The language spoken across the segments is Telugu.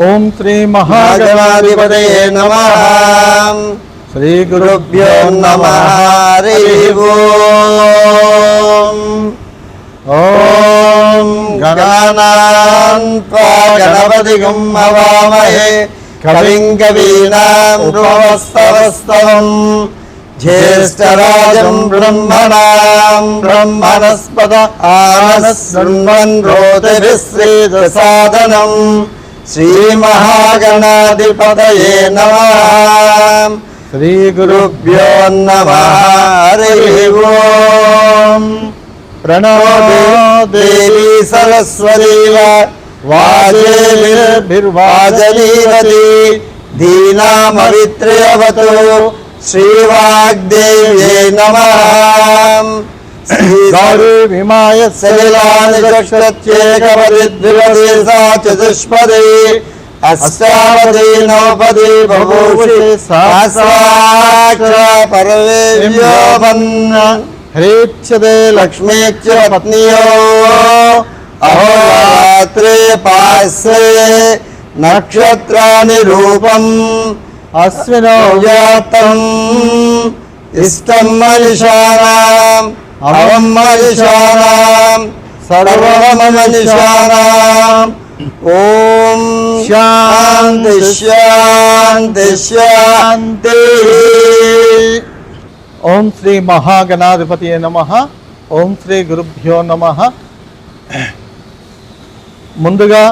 ఓం శ్రీ మహాగణాధిపతయే నమః. శ్రీ గురుభ్యో నమః. హరి ఓం. ఓం గణానాన్త్వా గణపతిగం హవామహే కవిం కవీనాం ఉపమస్తవస్తవం జ్యేష్ఠరాజం బ్రహ్మణాం బ్రహ్మణస్పద ఆనశృణ్వన్నోతిభిశ్రీదసాదనం. శ్రీ మహాగణాధిపతయే నమః. శ్రీ గురుభ్యో నమః. హరి ఓం. ప్రణో దేవీ సరస్వతీ వాజేభిర్వాజలీవతి దీనామవిత్రయవతు శ్రీవాగ్దేవ్యై నమః. గౌరీ విమాయ సలిలాని చక్షత్యేకపదిద్విపది సా చతుష్పది అష్టాపది నవపది బభూషి సహస్రాక్ష పరవేవ్యోపన్న హ్రీచ్యతే లక్ష్మీచ్చ పత్నియో అహోరాత్రే పాస్యే నక్షత్రాని రూపం అశ్వినో జాతం ఇష్టం మనిషానాం అవం మనిషానాం సర్వం మనిషానాం. ఓం శాంతి శాంతి శాంతి. ఓం శ్రీ మహాగణాధిపతయే నమః. ఓం శ్రీ గురుభ్యో నమః. ముందుగా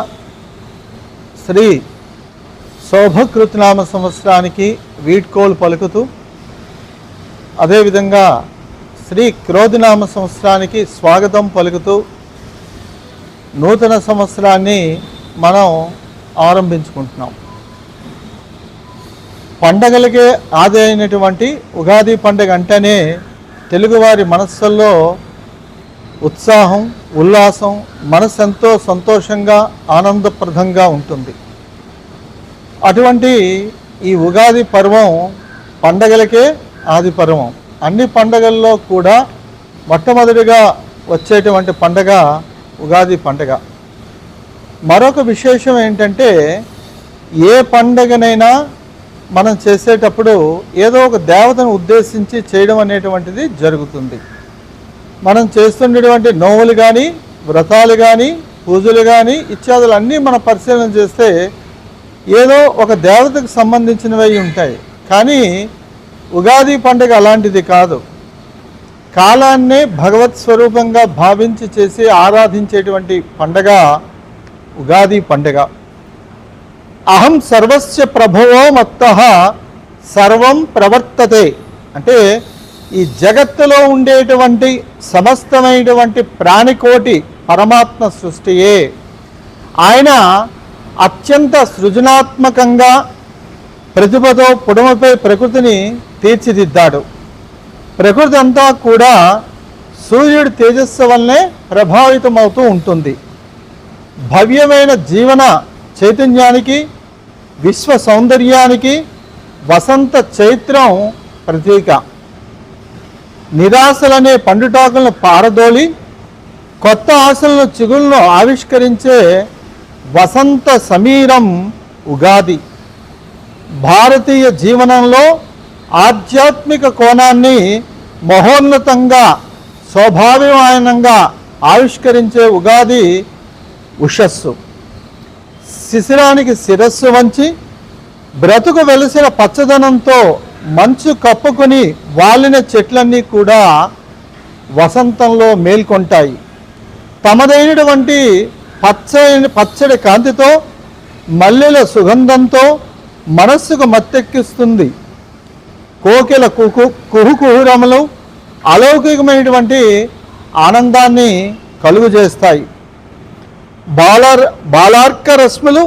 శ్రీ శోభకృతనామ సంవత్సరానికి వీడ్కోలు పలుకుతూ, అదేవిధంగా శ్రీ క్రోధినామ సంవత్సరానికి స్వాగతం పలుకుతూ నూతన సంవత్సరాన్ని మనం ఆరంభించుకుంటున్నాం. పండగలకే ఆది అయినటువంటి ఉగాది పండుగ అంటేనే తెలుగువారి మనస్సుల్లో ఉత్సాహం, ఉల్లాసం, మనసు ఎంతో సంతోషంగా ఆనందప్రదంగా ఉంటుంది. అటువంటి ఈ ఉగాది పర్వం పండగలకే ఆది పర్వం. అన్ని పండగల్లో కూడా మొట్టమొదటిగా వచ్చేటువంటి పండగ ఉగాది పండగ. మరొక విశేషం ఏంటంటే, ఏ పండగనైనా మనం చేసేటప్పుడు ఏదో ఒక దేవతను ఉద్దేశించి చేయడం అనేటువంటిది జరుగుతుంది. మనం చేస్తున్నటువంటి నోములు కానీ, వ్రతాలు కానీ, పూజలు కానీ ఇత్యాదులు అన్నీ మనం పరిశీలన చేస్తే ఏదో ఒక దేవతకు సంబంధించినవి ఉంటాయి. కానీ ఉగాది పండుగ అలాంటిది కాదు. కాలాన్నే భగవత్ స్వరూపంగా భావించి చేసి ఆరాధించేటువంటి పండగ ఉగాది పండుగ. అహం సర్వస్య ప్రభువో మత్తః సర్వం ప్రవర్తతే అంటే ఈ జగత్తులో ఉండేటువంటి సమస్తమైనటువంటి ప్రాణికోటి పరమాత్మ సృష్టియే. ఆయన అత్యంత సృజనాత్మకంగా ప్రతిభతో పుడమపై ప్రకృతిని తీర్చిదిద్దాడు. ప్రకృతి అంతా కూడా సూర్యుడి తేజస్సు వల్లనే ప్రభావితమవుతూ ఉంటుంది. భవ్యమైన జీవన చైతన్యానికి, విశ్వ సౌందర్యానికి వసంత చైత్రం ప్రతీక. నిరాశలనే పండుటాకులను పారదోలి కొత్త ఆశలను చిగుళ్ళను ఆవిష్కరించే వసంత సమీరం ఉగాది. భారతీయ జీవనంలో ఆధ్యాత్మిక కోణాన్ని మహోన్నతంగా, శోభాభిమానంగా ఆవిష్కరించే ఉగాది ఉషస్సు. శిశిరానికి శిరస్సు వంచి బ్రతుకు వెలిసిన పచ్చదనంతో మంచు కప్పుకొని వాలిన చెట్లన్నీ కూడా వసంతంలో మేల్కొంటాయి. తమదైనటువంటి పచ్చడి కాంతితో, మల్లెల సుగంధంతో మనస్సుకు మత్తెక్కిస్తుంది. కోకిల కుహుకుహురములు అలౌకికమైనటువంటి ఆనందాన్ని కలుగు చేస్తాయి. బాలార్క రశ్ములు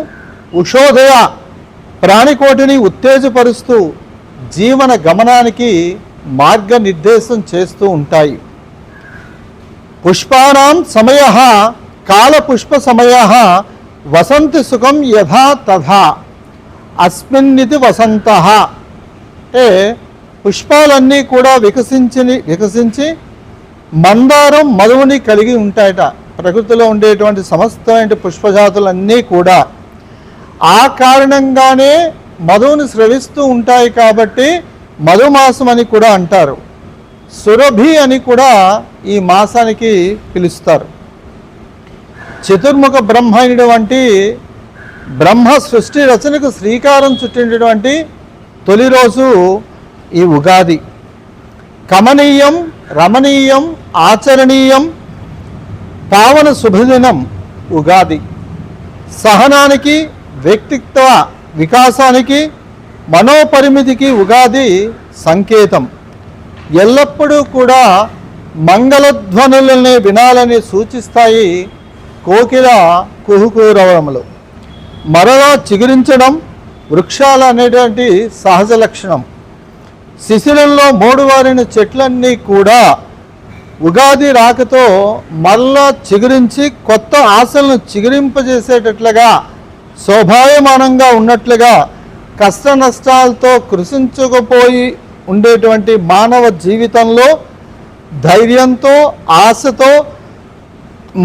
ఉషోదయ ప్రాణికోటిని ఉత్తేజపరుస్తూ జీవన గమనానికి మార్గనిర్దేశం చేస్తూ ఉంటాయి. పుష్పానాం సమయ కాలపుష్ప సమయ వసంతి సుఖం యథా తథా అస్మిన్నితి వసంత. అంటే పుష్పాలన్నీ కూడా వికసించి మందారం మధువుని కలిగి ఉంటాయట. ప్రకృతిలో ఉండేటువంటి సమస్తమైన పుష్పజాతులన్నీ కూడా ఆ కారణంగానే మధువుని స్రవిస్తూ ఉంటాయి కాబట్టి మధుమాసం అని కూడా అంటారు. సురభి అని కూడా ఈ మాసానికి పిలుస్తారు. చతుర్ముఖ బ్రహ్మ అయినటువంటి బ్రహ్మ సృష్టి రచనకు శ్రీకారం చుట్టినటువంటి తొలి రోజు ఈ ఉగాది. కమనీయం, రమణీయం, ఆచరణీయం, పావన శుభదినం ఉగాది. సహనానికి, వ్యక్తిత్వ వికాసానికి, మనోపరిమితికి ఉగాది సంకేతం. ఎల్లప్పుడూ కూడా మంగళధ్వనులనే వినాలని సూచిస్తాయి కోకిల కుహుకూరవములు. మరలా చిగురించడం వృక్షాలు అనేటువంటి సహజ లక్షణం. శిశిరంలో మోడువారిన చెట్లన్నీ కూడా ఉగాది రాకతో మరలా చిగురించి కొత్త ఆశలను చిగురింపజేసేటట్లుగా, శోభాయమానంగా ఉన్నట్లుగా, కష్ట నష్టాలతో కృషించుకుపోయి ఉండేటువంటి మానవ జీవితంలో ధైర్యంతో, ఆశతో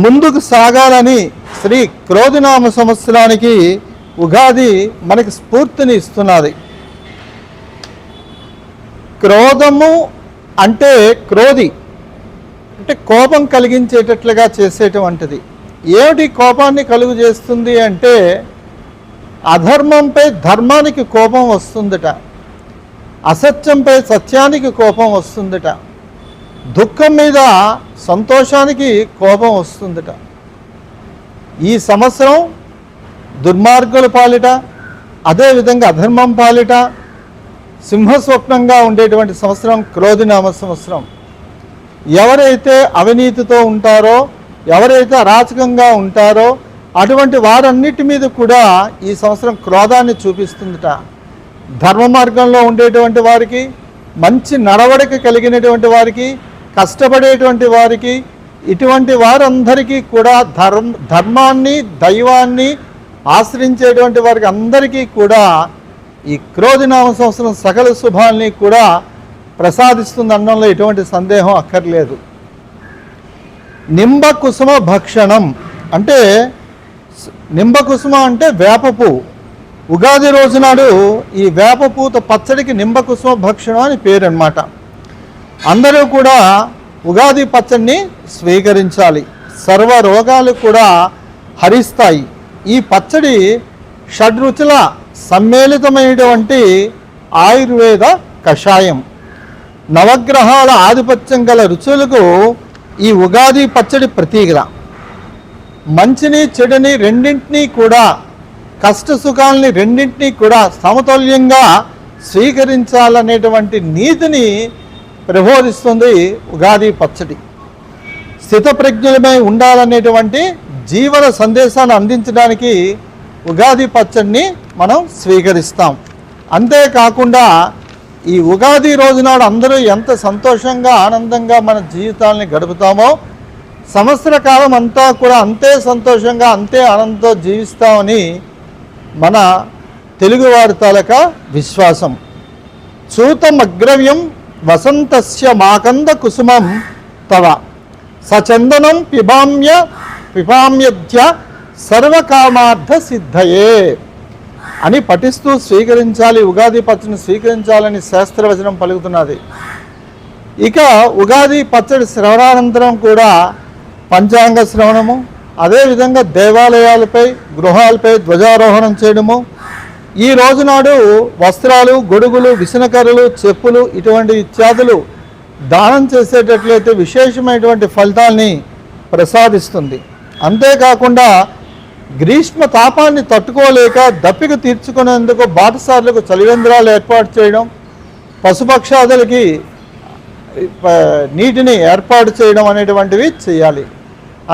ముందుకు సాగాలని శ్రీ క్రోధినామ సంవత్సరానికి ఉగాది మనకి స్ఫూర్తిని ఇస్తున్నది. క్రోధము అంటే క్రోధి అంటే కోపం కలిగించేటట్లుగా చేసేటువంటిది. ఏమిటి కోపాన్ని కలుగు చేస్తుంది అంటే అధర్మంపై ధర్మానికి కోపం వస్తుందట, అసత్యంపై సత్యానికి కోపం వస్తుందట, దుఃఖం మీద సంతోషానికి కోపం వస్తుందట. ఈ సంవత్సరం దుర్మార్గుల పాలిట, అదేవిధంగా అధర్మం పాలిట సింహస్వప్నంగా ఉండేటువంటి సంవత్సరం క్రోధినామ సంవత్సరం. ఎవరైతే అవినీతితో ఉంటారో, ఎవరైతే అరాచకంగా ఉంటారో అటువంటి వారన్నిటి మీద కూడా ఈ సంవత్సరం క్రోధాన్ని చూపిస్తుందట. ధర్మ మార్గంలో ఉండేటువంటి వారికి, మంచి నడవడిక కలిగినటువంటి వారికి, కష్టపడేటువంటి వారికి, ఇటువంటి వారందరికీ కూడా ధర్మాన్ని, దైవాన్ని ఆశ్రయించేటువంటి వారికి అందరికీ కూడా ఈ క్రోధినామ సంవత్సరం సకల శుభాల్ని కూడా ప్రసాదిస్తుంది అనడంలో ఎటువంటి సందేహం అక్కర్లేదు. నింబ కుసుమ భక్షణం అంటే, నింబ కుసుమ అంటే వేప పువ్వు. ఉగాది రోజు నాడు ఈ వేప పూత పచ్చడికి నింబ కుసుమ భక్షణం అని పేరు అన్నమాట. అందరూ కూడా ఉగాది పచ్చడిని స్వీకరించాలి. సర్వ రోగాలు కూడా హరిస్తాయి. ఈ పచ్చడి షడ్రుచుల సమ్మేళితమైనటువంటి ఆయుర్వేద కషాయం. నవగ్రహాల ఆధిపత్యం గల రుచులకు ఈ ఉగాది పచ్చడి ప్రతీక. మంచిని చెడుని రెండింటినీ కూడా, కష్ట సుఖాలని రెండింటినీ కూడా సమతుల్యంగా స్వీకరించాలనేటువంటి నీతిని ప్రబోధిస్తుంది ఉగాది పచ్చడి. స్థితప్రజ్ఞులమై ఉండాలనేటువంటి జీవన సందేశాన్ని అందించడానికి ఉగాది పచ్చడిని మనం స్వీకరిస్తాం. అంతేకాకుండా ఈ ఉగాది రోజునాడు అందరూ ఎంత సంతోషంగా, ఆనందంగా మన జీవితాలని గడుపుతామో సంవత్సర కాలం అంతా కూడా అంతే సంతోషంగా, అంతే ఆనందంతో జీవిస్తామని మన తెలుగువారి తాలూకా విశ్వాసం. చూతమగ్రవ్యం వసంతస్య మాకంద కుసుమం తవ సచందనం పిబామ్యద్య సర్వకామార్థ సిద్ధయే అని పఠిస్తూ స్వీకరించాలి. ఉగాది పచ్చడిని స్వీకరించాలని శాస్త్రవచనం పలుకుతున్నది. ఇక ఉగాది పచ్చడి శ్రవణానంతరం కూడా పంచాంగ శ్రవణము, అదేవిధంగా దేవాలయాలపై, గృహాలపై ధ్వజారోహణం చేయడము, ఈ రోజునాడు వస్త్రాలు, గొడుగులు, విసనకర్రలు, చెప్పులు ఇటువంటి ఇత్యాదులు దానం చేసేటట్లయితే విశేషమైనటువంటి ఫలితాల్ని ప్రసాదిస్తుంది. అంతేకాకుండా గ్రీష్మ తాపాన్ని తట్టుకోలేక దప్పిక తీర్చుకునేందుకు బాటసార్లకు చలివేంద్రాలు ఏర్పాటు చేయడం, పశుపక్షాదులకి నీటిని ఏర్పాటు చేయడం అనేటువంటివి చేయాలి.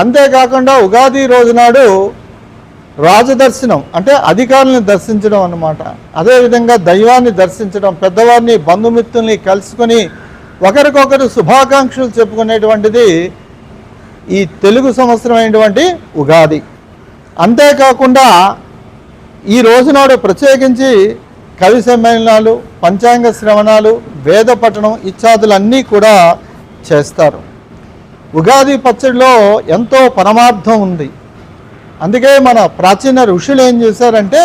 అంతేకాకుండా ఉగాది రోజునాడు రాజదర్శనం అంటే అధికారులను దర్శించడం అన్నమాట. అదేవిధంగా దైవాన్ని దర్శించడం, పెద్దవారిని, బంధుమిత్రుల్ని కలుసుకొని ఒకరికొకరు శుభాకాంక్షలు చెప్పుకునేటువంటిది ఈ తెలుగు సంవత్సరం అయినటువంటి ఉగాది. అంతేకాకుండా ఈ రోజునాడు ప్రత్యేకించి కవి సమ్మేళనాలు, పంచాంగ శ్రవణాలు, వేద పఠనం ఇత్యాదులన్నీ కూడా చేస్తారు. ఉగాది పచ్చడిలో ఎంతో పరమార్థం ఉంది. అందుకే మన ప్రాచీన ఋషులు ఏం చేశారంటే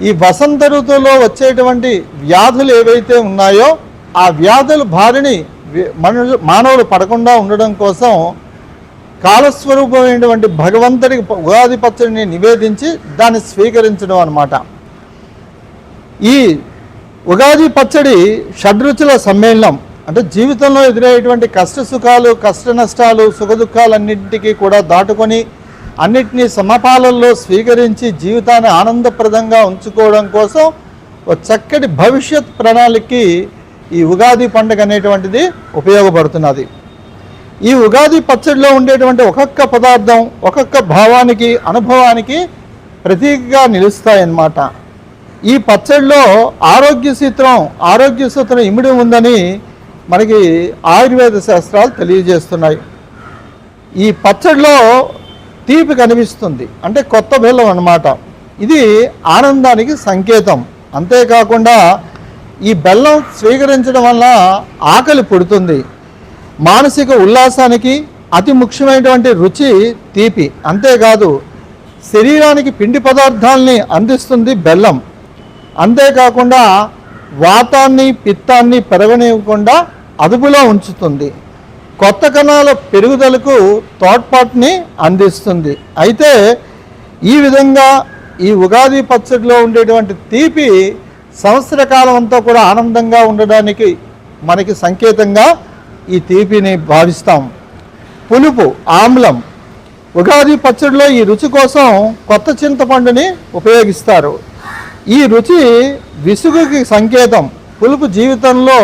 ఈ వసంత ఋతువులో వచ్చేటువంటి వ్యాధులు ఏవైతే ఉన్నాయో ఆ వ్యాధుల బారిని మానవులు పడకుండా ఉండడం కోసం కాలస్వరూపమైనటువంటి భగవంతుడికి ఉగాది పచ్చడిని నివేదించి దాన్ని స్వీకరించడం అన్నమాట. ఈ ఉగాది పచ్చడి షడ్రుచుల సమ్మేళనం. అంటే జీవితంలో ఎదురయ్యేటువంటి కష్ట సుఖాలు, కష్ట నష్టాలు, సుఖ దుఃఖాలన్నింటికీ కూడా దాటుకొని అన్నిటినీ సమపాలల్లో స్వీకరించి జీవితాన్ని ఆనందప్రదంగా ఉంచుకోవడం కోసం ఒక చక్కటి భవిష్యత్ ప్రణాళికకి ఈ ఉగాది పండుగ అనేటువంటిది ఉపయోగపడుతున్నది. ఈ ఉగాది పచ్చడిలో ఉండేటువంటి ఒక్కొక్క పదార్థం ఒక్కొక్క భావానికి, అనుభవానికి ప్రతీకగా నిలుస్తాయన్నమాట. ఈ పచ్చడిలో ఆరోగ్య సూత్రం ఇమిడి ఉందని మనకి ఆయుర్వేద శాస్త్రాలు తెలియజేస్తున్నాయి. ఈ పచ్చడిలో తీపి కనిపిస్తుంది, అంటే కొత్త బెల్లం అన్నమాట. ఇది ఆనందానికి సంకేతం. అంతేకాకుండా ఈ బెల్లం స్వీకరించడం వల్ల ఆకలి పుడుతుంది. మానసిక ఉల్లాసానికి అతి ముఖ్యమైనటువంటి రుచి తీపి. అంతేకాదు శరీరానికి పిండి పదార్థాలని అందిస్తుంది బెల్లం. అంతేకాకుండా వాతాన్ని, పిత్తాన్ని పెరగనివ్వకుండా అదుపులో ఉంచుతుంది. కొత్త కణాల పెరుగుదలకు తోడ్పాటుని అందిస్తుంది. అయితే ఈ విధంగా ఈ ఉగాది పచ్చడిలో ఉండేటువంటి తీపి సంవత్సర కాలం అంతా కూడా ఆనందంగా ఉండడానికి మనకి సంకేతంగా ఈ తీపిని భావిస్తాం. పులుపు, ఆమ్లం. ఉగాది పచ్చడిలో ఈ రుచి కోసం కొత్త చింతపండుని ఉపయోగిస్తారు. ఈ రుచి విసుగుకి సంకేతం. పులుపు జీవితంలో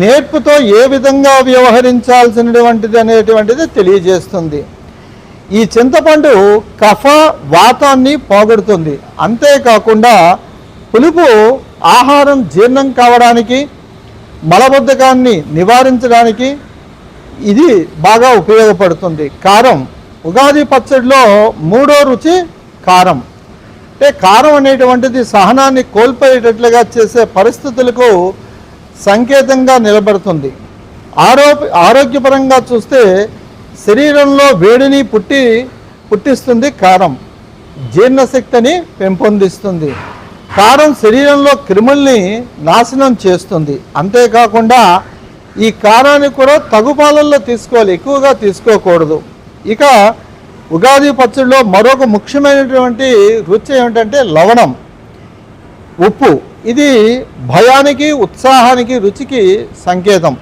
నేర్పుతో ఏ విధంగా వ్యవహరించాల్సినటువంటిది అనేటువంటిది తెలియజేస్తుంది. ఈ చింతపండు కఫ, వాతాన్ని పోగొడుతుంది. అంతేకాకుండా పులుపు ఆహారం జీర్ణం కావడానికి, మలబద్ధకాన్ని నివారించడానికి ఇది బాగా ఉపయోగపడుతుంది. కారం. ఉగాది పచ్చడిలో మూడో రుచి కారం. అంటే కారం అనేటువంటిది సహనాన్ని కోల్పోయేటట్లుగా చేసే పరిస్థితులకు సంకేతంగా నిలబడుతుంది. ఆరోగ్యపరంగా చూస్తే శరీరంలో వేడిని పుట్టిస్తుంది కారం. జీర్ణశక్తిని పెంపొందిస్తుంది. కారం శరీరంలో క్రిముల్ని నాశనం చేస్తుంది. అంతేకాకుండా ఈ కారాన్ని కూడా తగు పాలల్లో తీసుకోవాలి, ఎక్కువగా తీసుకోకూడదు. ఇక ఉగాది పచ్చడిలో మరొక ముఖ్యమైనటువంటి రుచి ఏమిటంటే లవణం, ఉప్పు. ఇది భయానికి, ఉత్సాహానికి, రుచికి సంకేతం.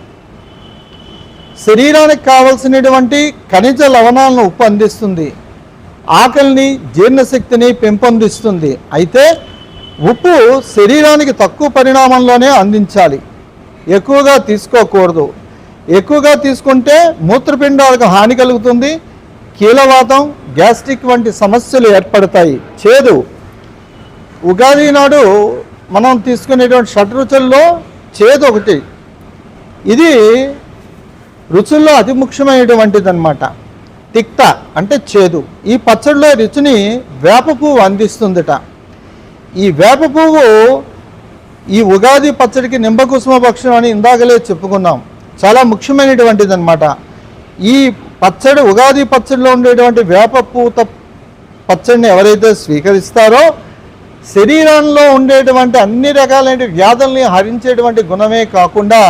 శరీరానికి కావలసినటువంటి ఖనిజ లవణాలను ఉప్పు అందిస్తుంది. ఆకలిని, జీర్ణశక్తిని పెంపొందిస్తుంది. అయితే ఉప్పు శరీరానికి తక్కువ పరిమాణంలోనే అందించాలి, ఎక్కువగా తీసుకోకూడదు. ఎక్కువగా తీసుకుంటే మూత్రపిండాలకు హాని కలుగుతుంది. కీలవాతం, గ్యాస్ట్రిక్ వంటి సమస్యలు ఏర్పడతాయి. చేదు. ఉగాది నాడు మనం తీసుకునేటువంటి షడ్రుచుల్లో చేదు ఒకటి. ఇది రుచుల్లో అతి ముఖ్యమైనటువంటిది అన్నమాట. తిక్త అంటే చేదు. ఈ పచ్చడిలో రుచిని వేప పువ్వు అందిస్తుందట. ఈ వేప పువ్వు ఈ ఉగాది పచ్చడికి నింబకుసుమ పక్షం అని ఇందాకలే చెప్పుకున్నాం. చాలా ముఖ్యమైనటువంటిది అన్నమాట. ఈ పచ్చడి, ఉగాది పచ్చడిలో ఉండేటువంటి వేప పూత పచ్చడిని ఎవరైతే స్వీకరిస్తారో శరీరంలో ఉండేటువంటి అన్ని రకాలైన వ్యాధుల్ని హరించేటువంటి గుణమే కాకుండా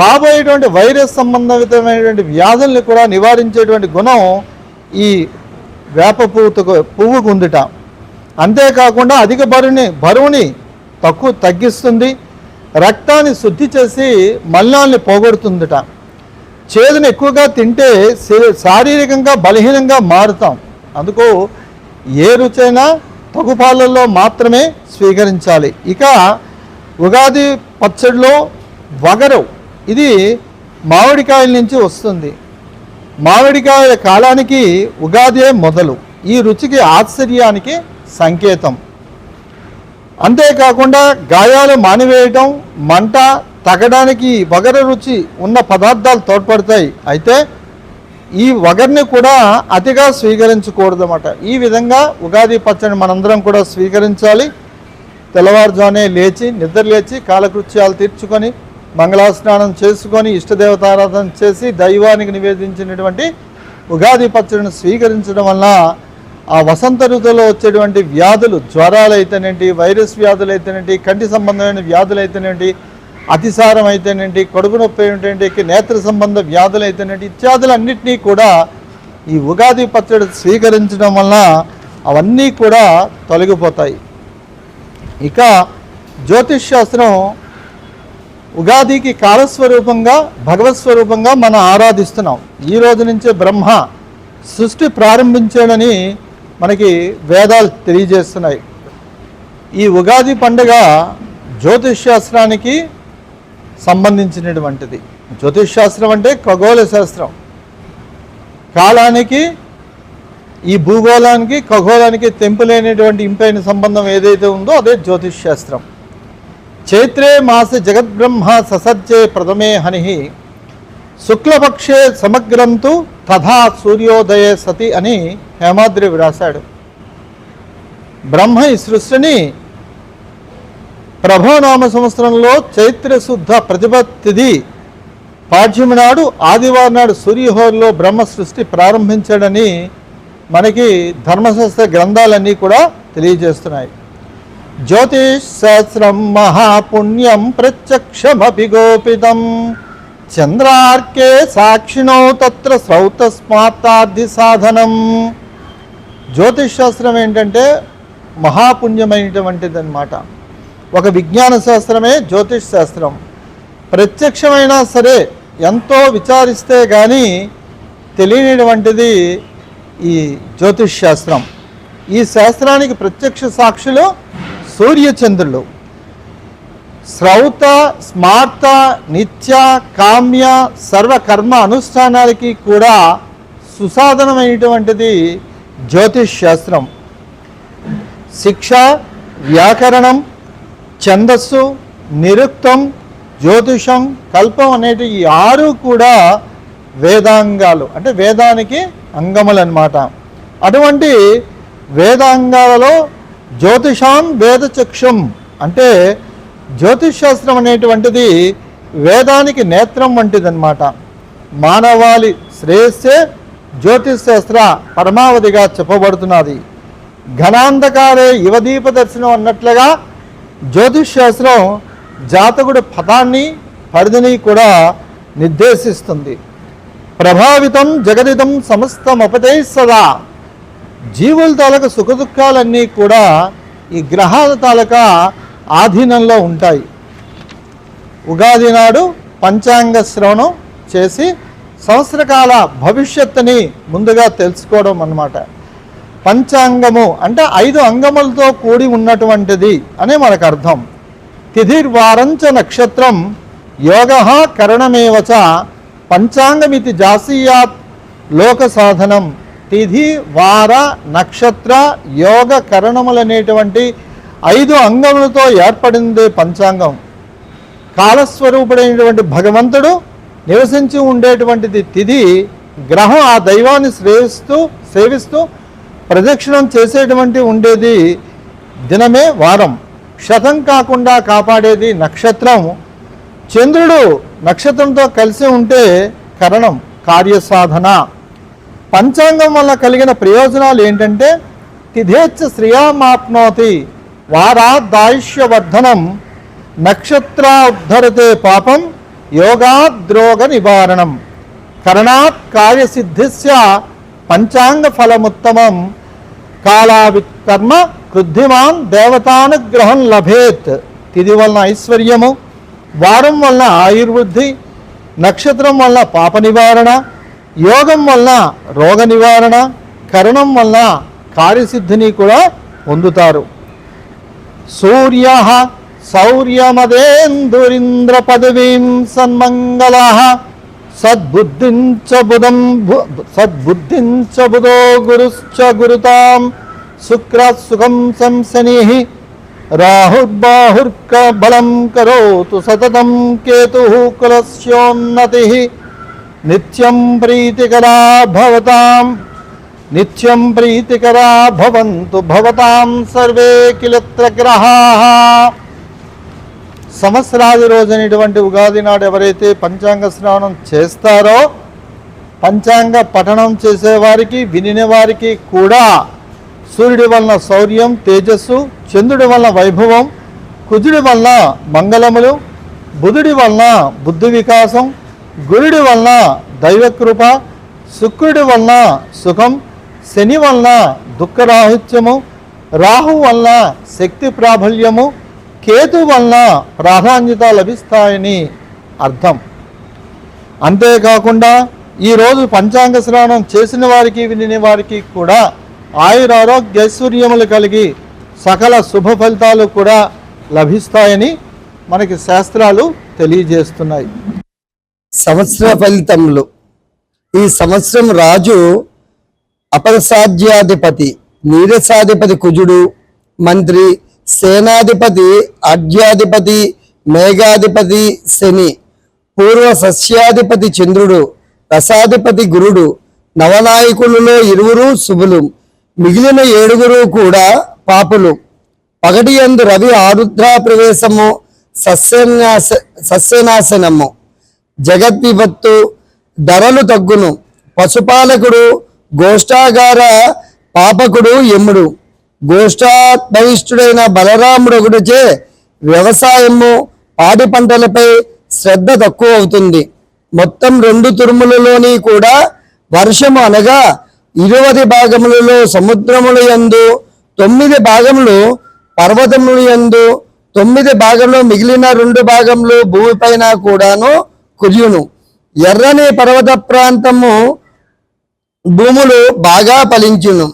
రాబోయేటువంటి వైరస్ సంబంధితమైనటువంటి వ్యాధుల్ని కూడా నివారించేటువంటి గుణం ఈ వేప పువ్వుకు ఉందిట. అంతేకాకుండా అధిక బరువుని తగ్గిస్తుంది. రక్తాన్ని శుద్ధి చేసి మలినాల్ని పోగొడుతుందిట. చేదుని ఎక్కువగా తింటే శారీరకంగా బలహీనంగా మారుతాం. అందుకు ఏ రుచైనా తగు పాలల్లో మాత్రమే స్వీకరించాలి. ఇక ఉగాది పచ్చడిలో వగరు. ఇది మామిడికాయల నుంచి వస్తుంది. మామిడికాయల కాలానికి ఉగాదియే మొదలు. ఈ రుచికి ఆశ్చర్యానికి సంకేతం. అంతేకాకుండా గాయాలు మానివేయటం, మంట తగ్గడానికి వగర రుచి ఉన్న పదార్థాలు తోడ్పడతాయి. అయితే ఈ వగర్ని కూడా అతిగా స్వీకరించకూడదన్నమాట. ఈ విధంగా ఉగాది పచ్చడిని మనందరం కూడా స్వీకరించాలి. తెల్లవారుజానే నిద్ర లేచి కాలకృత్యాలు తీర్చుకొని మంగళాస్నానం చేసుకొని ఇష్టదేవతారాధన చేసి దైవానికి నివేదించినటువంటి ఉగాది పచ్చడిని స్వీకరించడం వల్ల ఆ వసంత ఋతువులో వచ్చేటువంటి వ్యాధులు, జ్వరాలు అయితేనేంటి, వైరస్ వ్యాధులు అయితేనేంటి, కంటి సంబంధమైన వ్యాధులు అయితేనేంటి, అతిసారం అయితేనేంటి, కడుపు నొప్పి ఏంటంటే, నేత్ర సంబంధ వ్యాధులు అయితేనేంటి, ఇత్యాదులన్నింటినీ కూడా ఈ ఉగాది పచ్చడి స్వీకరించడం వలన అవన్నీ కూడా తొలగిపోతాయి. ఇక జ్యోతిష్ శాస్త్రం ఉగాదికి కాలస్వరూపంగా, భగవత్ స్వరూపంగా మనం ఆరాధిస్తున్నాం. ఈ రోజు నుంచే బ్రహ్మ సృష్టి ప్రారంభించాడని మనకి వేదాలు తెలియజేస్తున్నాయి. ఈ ఉగాది పండుగ జ్యోతిష్ శాస్త్రానికి సంబంధించినటువంటిది. జ్యోతిష్ శాస్త్రం అంటే ఖగోళ శాస్త్రం. కాలానికి, ఈ భూగోళానికి, ఖగోళానికి తెంపులేనటువంటి ఇంపైన సంబంధం ఏదైతే ఉందో అదే జ్యోతిష్ శాస్త్రం. చైత్రే మాస జగద్బ్రహ్మ ససజ్జే ప్రథమే హని శుక్లపక్షే సమగ్రంతు తథా సూర్యోదయే సతి అని హేమాద్రి వ్రాశాడు. బ్రహ్మ ఈ సృష్టిని ప్రభోనామ సంవత్సరంలో చైత్రశుద్ధ ప్రతిభ తిథి పాడ్యమి నాడు, ఆదివారం నాడు సూర్యహోర్లో బ్రహ్మ సృష్టి ప్రారంభించాడని మనకి ధర్మశాస్త్ర గ్రంథాలన్నీ కూడా తెలియజేస్తున్నాయి. జ్యోతిష్ శాస్త్రం మహాపుణ్యం ప్రత్యక్షమపి గోపితం చంద్రార్కే సాక్షిణో తత్ర శ్రౌతస్మాత్తార్థి సాధనం. జ్యోతిష్ శాస్త్రం ఏంటంటే మహాపుణ్యమైనటువంటిది అన్నమాట. ఒక విజ్ఞాన శాస్త్రమే జ్యోతిష్ శాస్త్రం. ప్రత్యక్షమైనా సరే ఎంతో విచారిస్తే కానీ తెలియనిటువంటిది ఈ జ్యోతిష్ శాస్త్రం. ఈ శాస్త్రానికి ప్రత్యక్ష సాక్షులు సూర్యచంద్రులు. శ్రౌత, స్మార్త, నిత్య, కామ్య, సర్వకర్మ అనుష్ఠానాలకి కూడా సుసాధనమైనటువంటిది జ్యోతిష్ శాస్త్రం. శిక్ష, వ్యాకరణం, ఛందస్సు, నిరుక్తం, జ్యోతిషం, కల్పం అనేటి ఈ 6 కూడా వేదాంగాలు, అంటే వేదానికి అంగములు అన్నమాట. అటువంటి వేదాంగాలలో జ్యోతిషాం వేదచక్షుం అంటే జ్యోతిష్ శాస్త్రం అనేటువంటిది వేదానికి నేత్రం వంటిదన్నమాట. మానవాళి శ్రేయస్సే జ్యోతిష్ శాస్త్ర పరమావధిగా చెప్పబడుతున్నది. ఘనాంధకారే యువదీప దర్శనం అన్నట్లుగా జ్యోతిష్ శాస్త్రం జాతకుడి పథాన్ని, పరిధిని కూడా నిర్దేశిస్తుంది. ప్రభావితం జగదితం సమస్తమపతే సదా. జీవుల తాలూకా సుఖదుఖాలన్నీ కూడా ఈ గ్రహాల తాలూకా ఆధీనంలో ఉంటాయి. ఉగాది నాడు పంచాంగ శ్రవణం చేసి సంవత్సరకాల భవిష్యత్తుని ముందుగా తెలుసుకోవడం అన్నమాట. పంచాంగము అంటే 5 అంగములతో కూడి ఉన్నటువంటిది అనే మనకు అర్థం. తిథిర్వారంచ నక్షత్రం యోగ కరణమేవచ పంచాంగమితి జాసీయాత్ లోక సాధనం. తిథి, వార, నక్షత్ర, యోగ, కరణములనేటువంటి 5 అంగములతో ఏర్పడిందే పంచాంగం. కాలస్వరూపుడైనటువంటి భగవంతుడు నివసించి ఉండేటువంటిది తిథి. గ్రహం ఆ దైవాన్ని సేవిస్తూ ప్రదక్షిణం చేసేటువంటి ఉండేది దినమే వారం. శతం కాకుండా కాపాడేది నక్షత్రం. చంద్రుడు నక్షత్రంతో కలిసి ఉంటే కరణం, కార్యసాధన. పంచాంగం వల్ల కలిగిన ప్రయోజనాలు ఏంటంటే తిథేచ్ఛ శ్రియామాప్నోతి, వారాదాయుష్యవర్ధనం, నక్షత్రోద్ధరతే పాపం, యోగాద్రోగ నివారణం, కరణాత్ కార్యసిద్ధిస్య పంచాంగ ఫలముత్తమం, కాలావికర్మ కృద్ధిమాన్ దేవతానుగ్రహం లభేత్. తిథి వలన ఐశ్వర్యము, వారం వలన ఆయుర్వృద్ధి, నక్షత్రం వలన పాప నివారణ, యోగం వలన రోగ నివారణ, కరణం వలన కార్యసిద్ధిని కూడా పొందుతారు. సూర్య శౌర్యమదేందురింద్ర పదవీం సన్మంగళ సద్బుద్ధించ బుధో గురుశ్చ గురుతాం శుక్ర సుఖం శని రాహుర్బాహుర్క బలం కరోతు సతతం కేతు కులస్యోన్నతి. నిత్యం ప్రీతికరా భవంతు భవతాం సర్వే కిలత్ర గ్రహాః. సంవత్సరాది రోజునటువంటి ఉగాది నాడు ఎవరైతే పంచాంగ శ్రవణం చేస్తారో, పంచాంగ పఠనం చేసేవారికి, వినిన వారికి కూడా సూర్యుడి వలన శౌర్యం తేజస్సు, చంద్రుడి వలన వైభవం, కుజుడి వలన మంగళములు, బుధుడి వలన బుద్ధి వికాసం, గురుడి వలన దైవకృప, శుక్రుడి వలన సుఖం, శని వలన దుఃఖరాహిత్యము, రాహు వలన శక్తి ప్రాబల్యము, కేతు వలన ప్రాధాన్యత లభిస్తాయని అర్థం. అంతేకాకుండా ఈరోజు పంచాంగ శ్రవణం చేసిన వారికి విని వారికి కూడా ఆయురారోగ్యైశ్వర్యములు కలిగి సకల శుభ ఫలితాలు కూడా లభిస్తాయని మనకి శాస్త్రాలు తెలియజేస్తున్నాయి. సంవత్సర ఫలితములు. ఈ సంవత్సరం రాజు అపరసాధ్యాధిపతి నీరసాధిపతి కుజుడు, మంత్రి సేనాధిపతి అర్ఘ్యాధిపతి మేఘాధిపతి శని, పూర్వ సస్యాధిపతి చంద్రుడు, రసాధిపతి గురుడు, నవనాయకులలో 20 శుభులు, మిగిలిన 7 కూడా పాపులు. పగటి యందు రవి ఆరుద్ర ప్రవేశము, సస్యనాశనము, జగద్విపత్తు, ధరలు తగ్గును, పశుపాలకుడు, గోష్ఠాగార పాపకుడు యముడు. గోష్ఠాభవిష్ఠుడైన బలరాముడు ఒకటిచే వ్యవసాయము పాడి పంటలపై శ్రద్ధ తక్కువ అవుతుంది. మొత్తం 2 తురుములలోని కూడా వర్షము అనగా 20 భాగములలో సముద్రముల యందు, 9 భాగములు పర్వతముల యందు, 9 భాగంలో మిగిలిన 2 భాగములు భూమిపైన కూడాను కురియును. ఎర్రని పర్వత ప్రాంతము భూములు బాగా ఫలించును.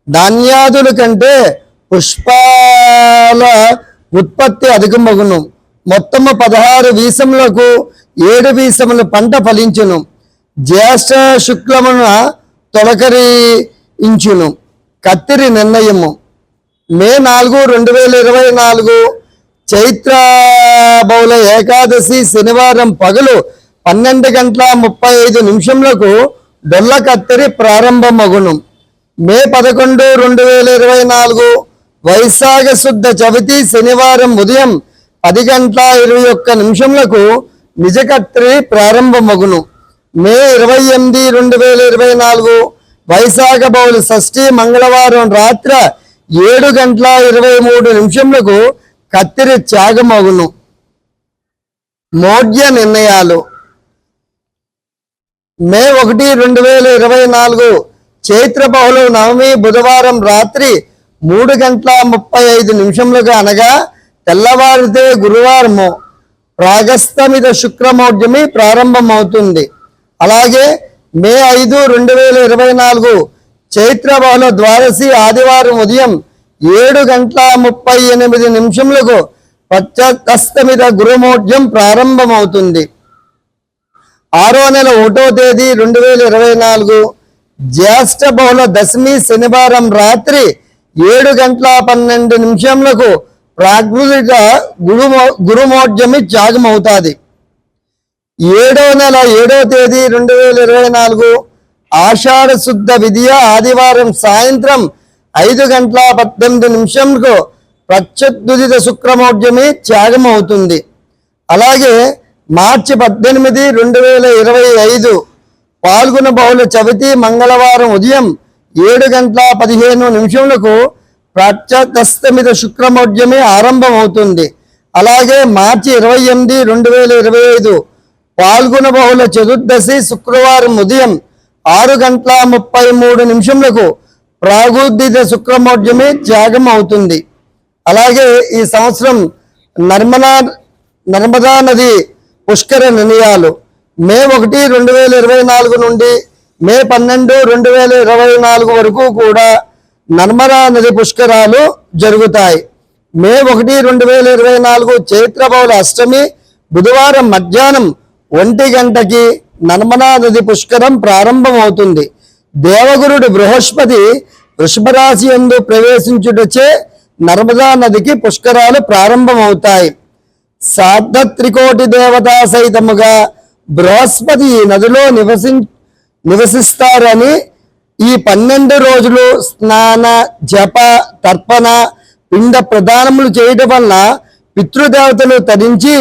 ధాన్యాదుల కంటే పుష్పాల ఉత్పత్తి అధికమగును. మొత్తము 16 వీసములకు 7 వీసముల పంట ఫలించును. జ్యేష్ఠ శుక్లమున తొలకరించును. కత్తిరి నిర్ణయము. మే 4, 2024 చైత్ర బహుళ ఏకాదశి శనివారం పగలు 12:35 డొల్ల కత్తిరి ప్రారంభమగును. మే 11, 2024 వైశాఖ శుద్ధ చవితి శనివారం ఉదయం 10:21 నిజ కత్తిరి ప్రారంభమగును. మే 28, 2024 వైశాఖ బహుళ షష్ఠి మంగళవారం రాత్రి 7:23 కత్తిరి త్యాగమగును. మౌఢ్య నిర్ణయాలు. మే 1, 2024 చైత్ర బహుళ నవమి బుధవారం రాత్రి 3:35 అనగా తెల్లవారితే గురువారము ప్రాగస్తమిత శుక్రమౌఢ్యమి ప్రారంభమవుతుంది. అలాగే మే 5, 2024 చైత్ర బహుళ ద్వాదశి ఆదివారం ఉదయం 7:38 పశ్చాత్తమిత గురుమౌఢ్యం ప్రారంభమవుతుంది. 6వ నెల 1వ తేదీ 2024 జ్యేష్ఠ బహుళ దశమి శనివారం రాత్రి 7:12 ప్రాకృతిక గురుమౌఢ్యమి త్యాగమవుతుంది. 7వ నెల 7వ తేదీ 2024 ఆషాఢ శుద్ధ విధియ ఆదివారం సాయంత్రం 5:18 ప్రత్యుదిత శుక్రమౌఢ్యమి త్యాగమవుతుంది. అలాగే మార్చి 18, 2025 పాల్గొన బహుళ చవితి మంగళవారం ఉదయం 7:15 ప్రాచ్యస్తమిత శుక్రమౌఢ్యమి ఆరంభమవుతుంది. అలాగే మార్చి 28, 2025 పాల్గొన బహుళ చతుర్దశి శుక్రవారం ఉదయం 6:33 ప్రాగుద్దిత శుక్రమౌఢ్యమి త్యాగం అవుతుంది. అలాగే ఈ సంవత్సరం నర్మదా నది పుష్కర నిర్ణయాలు. మే 1, 2024 నుండి మే 12, 2024 వరకు కూడా నర్మదా నది పుష్కరాలు జరుగుతాయి. మే 1, 2024 చైత్ర బహుళ అష్టమి బుధవారం మధ్యాహ్నం 1 గంటకి నర్మదా నది పుష్కరం ప్రారంభమవుతుంది. దేవగురుడు బృహస్పతి వృషభ రాశి యందు ప్రవేశించుటచే నర్మదా నదికి పుష్కరాలు ప్రారంభమవుతాయి. సార్ధ త్రికోటి దేవతా సహితముగా బృహస్పతి ఈ నదిలో నివసిస్తారని ఈ 12 రోజులు స్నాన జప తర్పణ పిండ ప్రదానములు చేయటం వలన పితృదేవతలు తరించి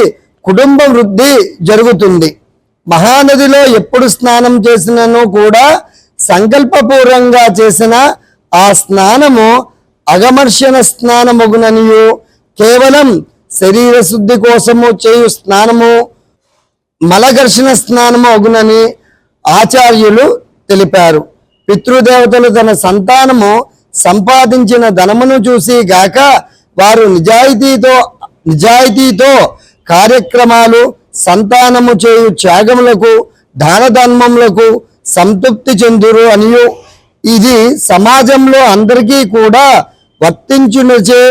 కుటుంబ వృద్ధి జరుగుతుంది. మహానదిలో ఎప్పుడు స్నానం చేసినను కూడా సంకల్పపూర్వంగా చేసిన ఆ స్నానము అగమర్షణ స్నానమగుననియు కేవలం శరీర శుద్ధి కోసము చేయు స్నానము మలఘర్షణ స్నానము అగునని ఆచార్యులు తెలిపారు. పితృదేవతలు తన సంతానము సంపాదించిన ధనమును చూసి గాక వారు నిజాయితీతో కార్యక్రమాలు సంతానము చేయు త్యాగములకు దాన ధర్మములకు సంతృప్తి చెందురు అనియు ఇది సమాజంలో అందరికీ కూడా వర్తించునచే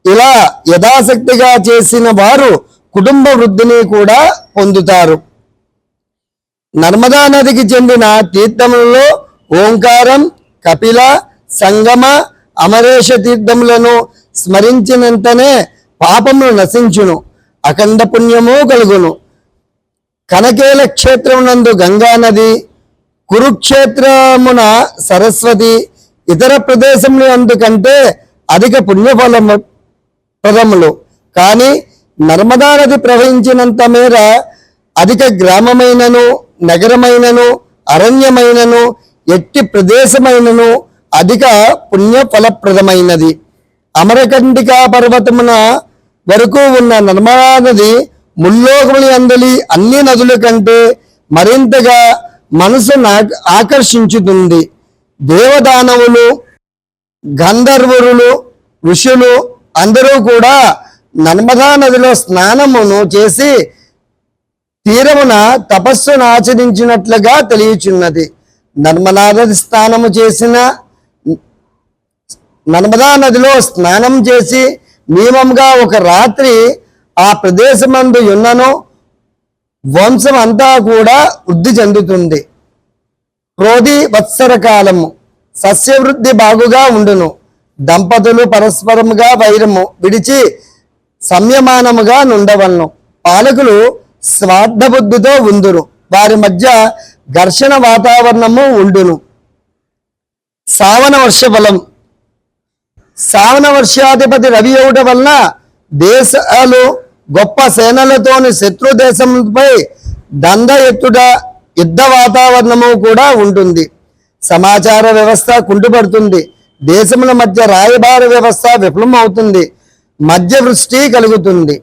ఇలా యథాశక్తిగా చేసిన వారు కుటుంబ వృద్ధిని కూడా పొందుతారు. నర్మదా నదికి చెందిన తీర్థములలో ఓంకారం, కపిల, సంగమ, అమరేష తీర్థములను స్మరించినంతనే పాపములు నశించును, అఖండ పుణ్యము కలుగును. కనకేల క్షేత్రమునందు గంగా నది, కురుక్షేత్రమున సరస్వతి, ఇతర ప్రదేశములు అందుకంటే అధిక పుణ్యఫలములు. కానీ నర్మదా నది ప్రవహించినంత మేర అధిక గ్రామమైనను నగరమైనను అరణ్యమైనను ఎట్టి ప్రదేశమైనను అధిక పుణ్య ఫలప్రదమైనది. అమరకంటికా పర్వతమున వరకు ఉన్న నర్మదా నది ముల్లోకములు అందలి అన్ని నదుల కంటే మరింతగా మనసును ఆకర్షించుతుంది. దేవదానవులు, గంధర్వులు, ఋషులు అందరూ కూడా నర్మదా నదిలో స్నానమును చేసి తీరమున తపస్సును ఆచరించినట్లుగా తెలియచున్నది. నర్మదా నదిలో స్నానం చేసి నియమంగా ఒక రాత్రి ఆ ప్రదేశమందు ఉన్నను వంశం అంతా కూడా వృద్ధి చెందుతుంది. క్రోధి వత్సర కాలము సస్యవృద్ధి బాగుగా ఉండును. దంపతులు పరస్పరముగా వైరము విడిచి సంయమానముగా నుండవలను. పాలకులు స్వార్థ బుద్ధితో ఉందురు, వారి మధ్య ఘర్షణ వాతావరణము ఉండును. శ్రావణ వర్షఫలం. శ్రావణ వర్షాధిపతి రవి అవుట వలన దేశాలు గొప్ప సేనలతోని శత్రు దేశంపై దండ ఎత్తుట, యుద్ధ వాతావరణము కూడా ఉంటుంది. సమాచార వ్యవస్థ కుంటుపడుతుంది. దేశముల మధ్య రాయబార వ్యవస్థ విఫలం అవుతుంది. మధ్య వృష్టి కలుగుతుంది.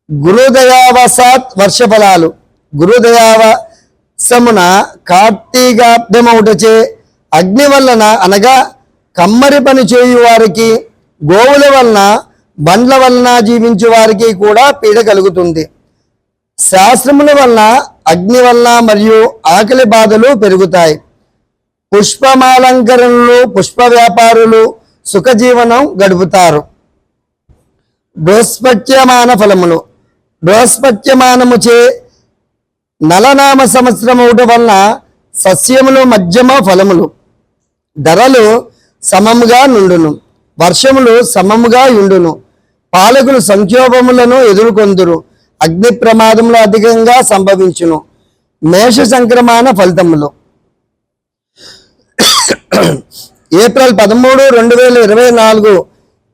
గురుదయావసాత్ వర్షఫలాలు. గురుదయావసమున కార్తీకాబ్దమౌటచే అగ్ని వలన అనగా కమ్మరి పని చేయు వారికి, గోవుల వలన బండ్ల వలన జీవించు వారికి కూడా పీడ కలుగుతుంది. శాస్త్రముల వలన అగ్ని వలన మరియు ఆకలి బాధలు పెరుగుతాయి. పుష్పమాలంకరణలు, పుష్ప వ్యాపారులు సుఖజీవనం గడుపుతారు. బృహస్పత్యమాన ఫలములు. బృహస్పత్యమానముచే నలనామ సంవత్సరం ఒకటి వలన సస్యములు మధ్యమ ఫలములు, ధరలు సమముగా నుండును, వర్షములు సమముగా ఉండును. పాలకులు సంక్షోభములను ఎదుర్కొందురు. అగ్ని ప్రమాదములు అధికంగా సంభవించును. మేష సంక్రమణ ఫలితములు. ఏప్రిల్ 13, 2024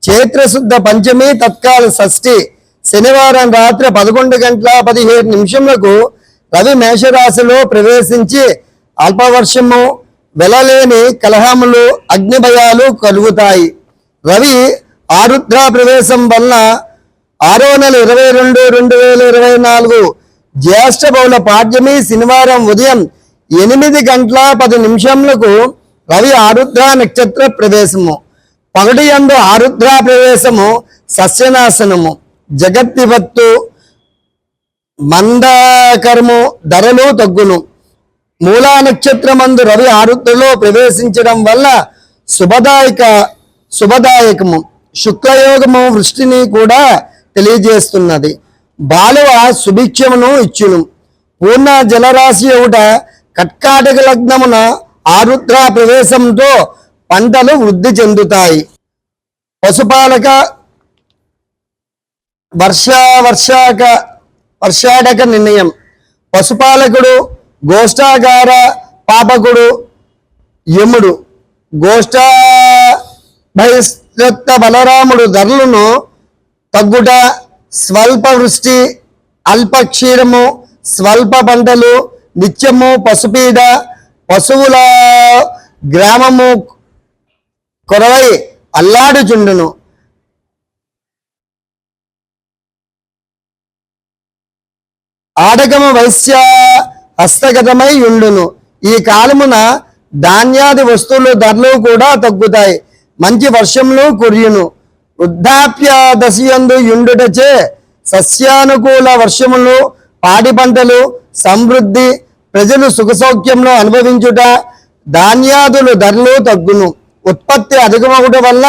చైత్రశుద్ధ పంచమి తత్కాల షష్ఠి శనివారం రాత్రి 11:17 రవి మేషరాశిలో ప్రవేశించి అల్పవర్షము, వెలలేని కలహములు, అగ్నిభయాలు కలుగుతాయి. రవి ఆరుద్ర ప్రవేశం వలన 6వ నెల 22, 2024 జ్యేష్ఠ బహుళ పాడ్యమి శనివారం ఉదయం 8:10 రవి ఆరుద్ర నక్షత్ర ప్రవేశము. పగటి యందు ఆరుద్ర ప్రవేశము సస్యనాశనము, జగద్విపత్తు, మందకరము, ధరలు తగ్గును. మూలా నక్షత్రమందు రవి ఆరుద్రలో ప్రవేశించడం వల్ల శుభదాయకము. శుక్లయోగము వృష్టిని కూడా తెలియజేస్తున్నది. బాలువ సుభిక్షమును ఇచ్చును. పూర్ణ జలరాశి ఒకట కర్కాటక లగ్నమున ఆరుద్ర ప్రవేశంతో పంటలు వృద్ధి చెందుతాయి. పశుపాలక వర్షాడక నిర్ణయం. పశుపాలకుడు, గోష్ఠాగార పాపకుడు, యముడు, గోష్ఠా బహిష్కృత బలరాముడు ధరలను తగ్గుట, స్వల్ప వృష్టి, అల్ప క్షీరము, స్వల్ప పంటలు, నిత్యము పశుపీడ, పశువుల గ్రామము కొరవై అల్లాడుచుండును. ఆటకము వైశ్య హస్తగతమై ఉండును. ఈ కాలమున ధాన్యాది వస్తువులు ధరలు కూడా తగ్గుతాయి. మంచి వర్షములు కురియును. వృద్ధాప్య దశయందు యుండుటచే సస్యానుకూల వర్షములు, పాడి పంటలు, సమృద్ధి, ప్రజలు సుఖసౌఖ్యంలో అనుభవించుట, ధాన్యాదులు ధరలు తగ్గును. ఉత్పత్తి అధికమవుట వల్ల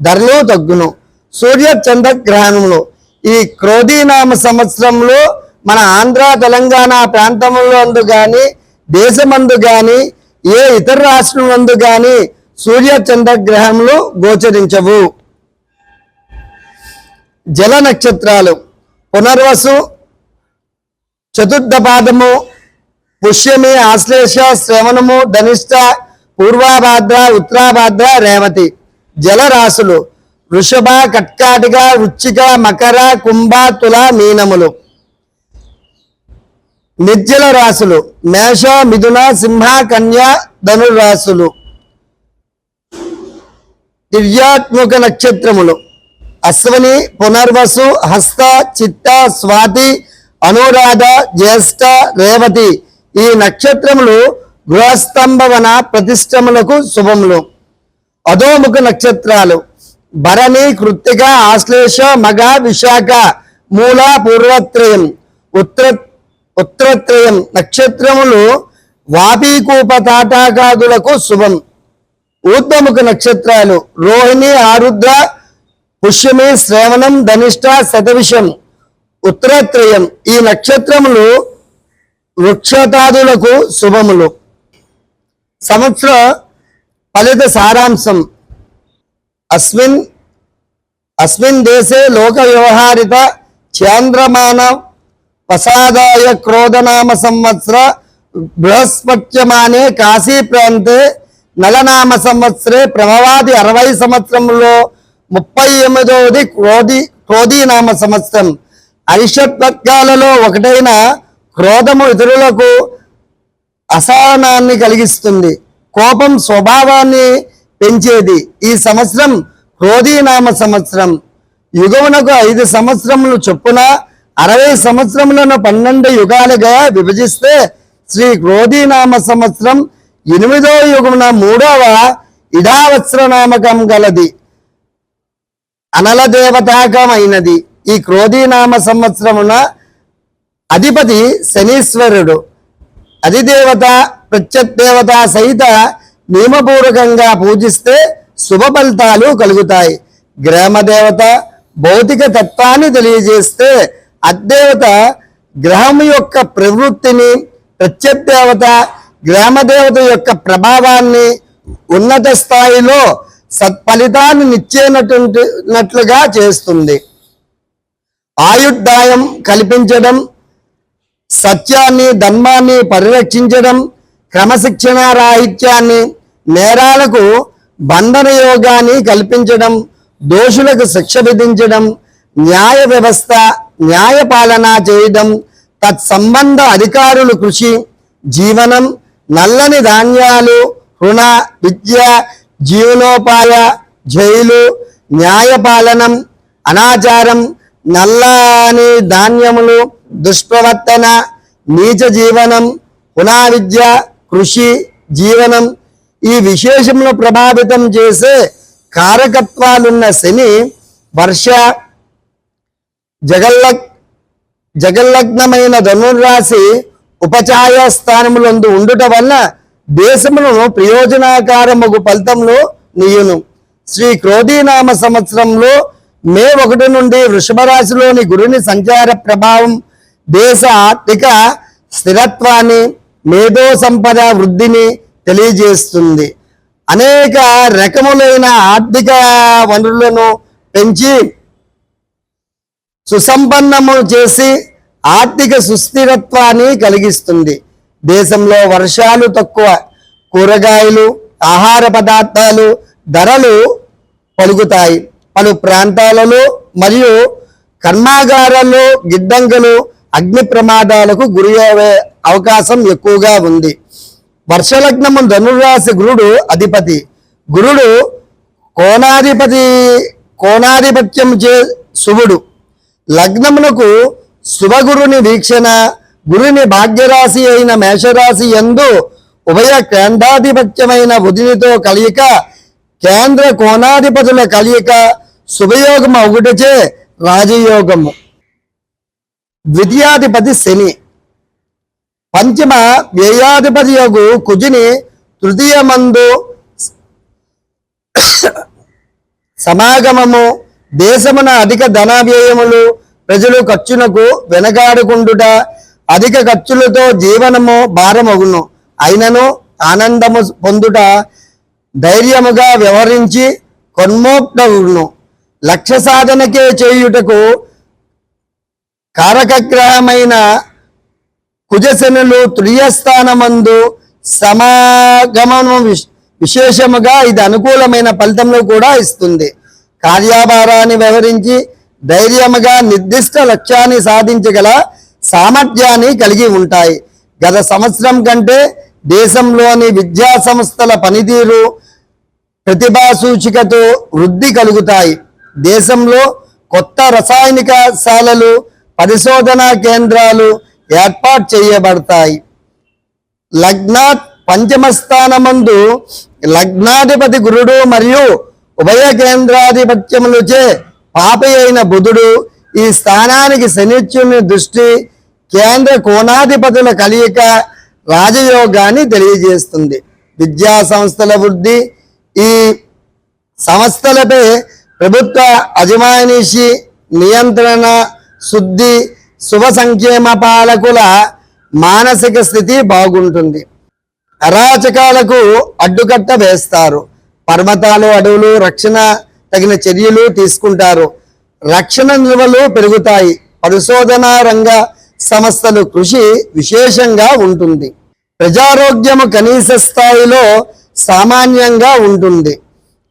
ధరలు తగ్గును. సూర్య చంద్రగ్రహణములు ఈ క్రోధీనామ సంవత్సరంలో మన ఆంధ్ర తెలంగాణ ప్రాంతములందు కానీ, దేశమందు కానీ, ఏ ఇతర రాష్ట్రములందు కానీ సూర్య చంద్రగ్రహములు గోచరించవు. జల నక్షత్రాలు పునర్వసు, చతుర్థ పాదము, పుష్యమి, ఆశ్లేష, శ్రవణము, ధనిష్ట, పూర్వాభాద్ర, ఉత్తరాభాద్ర, రేవతి. జలరాశులు వృషభ, కర్కాటక, వృశ్చిక, మకర, కుంభ, తుల, మీనములు. నిర్జల రాశులు మేష, మిథున, సింహ, కన్య, ధనురాశులు. దివ్యాత్మక నక్షత్రములు అశ్వని, పునర్వసు, హస్త, చిత్త, స్వాతి, అనురాధ, జ్యేష్ఠ, రేవతి. ఈ నక్షత్రములు గృహస్తంభవన ప్రతిష్టములకు శుభములు. అధోముఖ నక్షత్రాలు భరణి, కృత్తిక, ఆశ్లేష, మగ, విశాఖ, మూల, పూర్వత్రయం, ఉత్తరత్రయం నక్షత్రములు వాపీకూప తాటాకాదులకు శుభం. ఊర్ధ్వముఖ నక్షత్రాలు రోహిణి, ఆరుద్ర, పుష్యమి, శ్రవణం, ధనిష్ట, శతవిషం, ఉత్తరత్రయం. ఈ నక్షత్రములు వృక్షతాదులకు శుభములు. సంవత్సర ఫలిత సారాంశం. అస్మిన్ దేశే లోక వ్యవహారిత చాంద్రమాన వసాదాయ క్రోధనామ సంవత్సర బృహస్పత్యమానే కాశీ ప్రాంతే నలనామ సంవత్సరే ప్రభవాది 60 సంవత్సరంలో 38వ క్రోధీనామ సంవత్సరం. అరిషత్వర్గాలలో ఒకటైన క్రోధము ఇతరులకు అసహనాన్ని కలిగిస్తుంది. కోపం స్వభావాన్ని పెంచేది. ఈ సంవత్సరం క్రోధీనామ సంవత్సరం. యుగమునకు 5 సంవత్సరములు చొప్పున 60 సంవత్సరములను 12 యుగాలుగా విభజిస్తే శ్రీ క్రోధీనామ సంవత్సరం 8వ యుగమున 3వ ఇడావత్సర నామకం గలది, అనల దేవతాకమైనది. ఈ క్రోధీనామ సంవత్సరమున అధిపతి శనీశ్వరుడు. అధిదేవత ప్రత్యదేవత సహిత నియమపూర్వకంగా పూజిస్తే శుభ ఫలితాలు కలుగుతాయి. గ్రామదేవత భౌతిక తత్వాన్ని తెలియజేస్తే అద్దేవత గ్రహం యొక్క ప్రవృత్తిని, ప్రత్యదేవత గ్రామదేవత యొక్క ప్రభావాన్ని ఉన్నత స్థాయిలో సత్ఫలితాన్ని నిచ్చేనట్లుగా చేస్తుంది. ఆయుర్దాయం కల్పించడం, సత్యాన్ని, ధర్మాన్ని పరిరక్షించడం, క్రమశిక్షణ రాహిత్యాన్ని, నేరాలకు బంధన యోగాన్ని కల్పించడం, దోషులకు శిక్ష విధించడం, న్యాయ వ్యవస్థ, న్యాయ పాలన చేయడం, తత్సంబంధ అధికారులు కృషి, జీవనం, నల్లని ధాన్యాలు, రుణ, విద్య, జీవనోపాయ, జైలు, న్యాయపాలనం, అనాచారం, నల్లని ధాన్యములు, దుష్ప్రవర్తన, నీచ జీవనం, పునా విద్య, కృషి, జీవనం. ఈ విశేషమును ప్రభావితం చేసే కారకత్వాలున్న శని వర్ష జగల్లగ్నమైన ధనుర్రాశి ఉపచాయ స్థానములందు ఉండుట వల్ల దేశములను ప్రయోజనకారముగు ఫలితంలో నీయును. శ్రీ క్రోధీనామ సంవత్సరంలో మే 1 నుండి వృషభ రాశిలోని గురుని సంచార ప్రభావం దేశ ఆర్థిక స్థిరత్వాన్ని, మేధో సంపద వృద్ధిని తెలియజేస్తుంది. అనేక రకములైన ఆర్థిక వనరులను పెంచి సుసంపన్నము చేసి ఆర్థిక సుస్థిరత్వాన్ని కలిగిస్తుంది. దేశంలో వర్షాలు తక్కువ, కూరగాయలు, ఆహార పదార్థాలు ధరలు పలుకుతాయి. పలు ప్రాంతాలలో మరియు కర్మాగారాల్లో గిడ్డంగులు అగ్ని ప్రమాదాలకు గురి అయ్యే అవకాశం ఎక్కువగా ఉంది. వర్షలగ్నము ధనుర్రాశి గురుడు అధిపతి. గురుడు కోణాధిపత్యం చే శుభుడు. లగ్నమునకు శుభగురుని వీక్షణ, గురుని భాగ్యరాశి అయిన మేషరాశి యందు ఉభయ కేంద్రాధిపత్యమైన బుధునితో కలియిక, కేంద్ర కోణాధిపతుల కలియిక శుభయోగము ఒకటిచే రాజయోగము. ద్వితీయాధిపతి శని, పంచమ వ్యయాధిపతి యొగు కుజుని తృతీయమందు సమాగమము, దేశమున అధిక ధన వ్యయములు, ప్రజలు ఖర్చునకు వెనకాడుకుండుట, అధిక ఖర్చులతో జీవనము భారమగును. అయినను ఆనందము పొందుట, ధైర్యముగా వ్యవహరించి కొన్మోక్తగును. లక్ష్య సాధనకే చేయుటకు కారకగ్రహమైన కుజశనులు తృతీయస్థానమందు సమాగమము విశేషముగా ఇది అనుకూలమైన ఫలితంలో కూడా ఇస్తుంది. కార్యభారాన్ని వ్యవహరించి ధైర్యముగా నిర్దిష్ట లక్ష్యాన్ని సాధించగల సామర్థ్యాన్ని కలిగి ఉంటాయి. గత సంవత్సరం కంటే దేశంలోని విద్యా సంస్థల పనితీరు, ప్రతిభా సూచికతో వృద్ధి కలుగుతాయి. దేశంలో కొత్త రసాయనిక శాలలు, పరిశోధనా కేంద్రాలు ఏర్పాటు చేయబడతాయి. లగ్నాత్ పంచమ స్థానమందు లగ్నాధిపతి గురుడు మరియు ఉభయ కేంద్రాధిపత్యములచే పాపి అయిన బుధుడు, ఈ స్థానానికి శనిచ్యుని దృష్టి, కేంద్ర కోణాధిపతుల కలియిక రాజయోగాన్ని తెలియజేస్తుంది. విద్యా సంస్థల వృద్ధి, ఈ సంస్థలపై ప్రభుత్వ అజమాయిషి నియంత్రణ, శుద్ధి, శుభ సంక్షేమ పాలకుల మానసిక స్థితి బాగుంటుంది. అరాచకాలకు అడ్డుకట్ట వేస్తారు. పర్వతాలు, అడవులు రక్షణ తగిన చర్యలు తీసుకుంటారు. రక్షణ నిల్వలు పెరుగుతాయి. పరిశోధనా రంగ సంస్థలు కృషి విశేషంగా ఉంటుంది. ప్రజారోగ్యము కనీస స్థాయిలో సామాన్యంగా ఉంటుంది.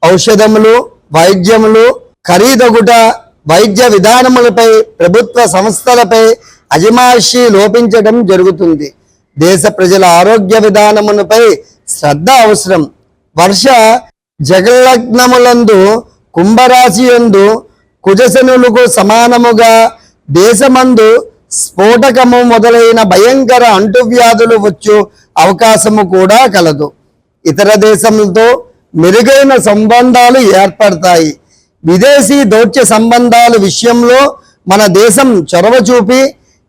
ఔషధములు, వైద్యములు ఖరీదగుట, వైద్య విధానములపై ప్రభుత్వ సంస్థలపై అజమాయిషీ లోపించడం జరుగుతుంది. దేశ ప్రజల ఆరోగ్య విధానములపై శ్రద్ధ అవసరం. వర్ష జగల్లగ్నములందు కుంభరాశి యందు కుజశనులకు సమానముగా దేశమందు స్ఫోటకము మొదలైన భయంకర అంటువ్యాధులు వచ్చు అవకాశము కూడా కలదు. ఇతర దేశములతో మెరుగైన సంబంధాలు ఏర్పడతాయి. విదేశీ దౌత్య సంబంధాల విషయంలో మన దేశం చొరవ చూపి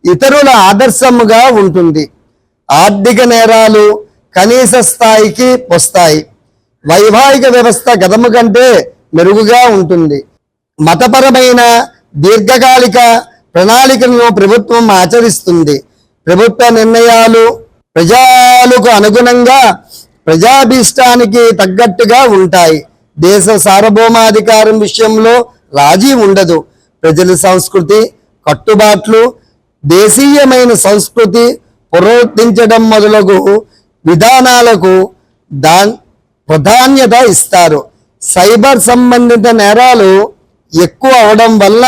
ఇతరుల ఆదర్శముగా ఉంటుంది. ఆర్థిక నేరాలు కనీస స్థాయికి వస్తాయి. వైవాహిక వ్యవస్థ గతము కంటే మెరుగుగా ఉంటుంది. మతపరమైన దీర్ఘకాలిక ప్రణాళికలను ప్రభుత్వం ఆచరిస్తుంది. ప్రభుత్వ నిర్ణయాలు ప్రజలకు అనుగుణంగా ప్రజాభీష్టానికి తగ్గట్టుగా ఉంటాయి. దేశ సార్వభౌమాధికారం విషయంలో రాజీ ఉండదు. ప్రజల సంస్కృతి, కట్టుబాట్లు, దేశీయమైన సంస్కృతి పునరుద్ధరించడం మొదలగు విధానాలకు ప్రాధాన్యత ఇస్తారు. సైబర్ సంబంధిత నేరాలు ఎక్కువ అవడం వల్ల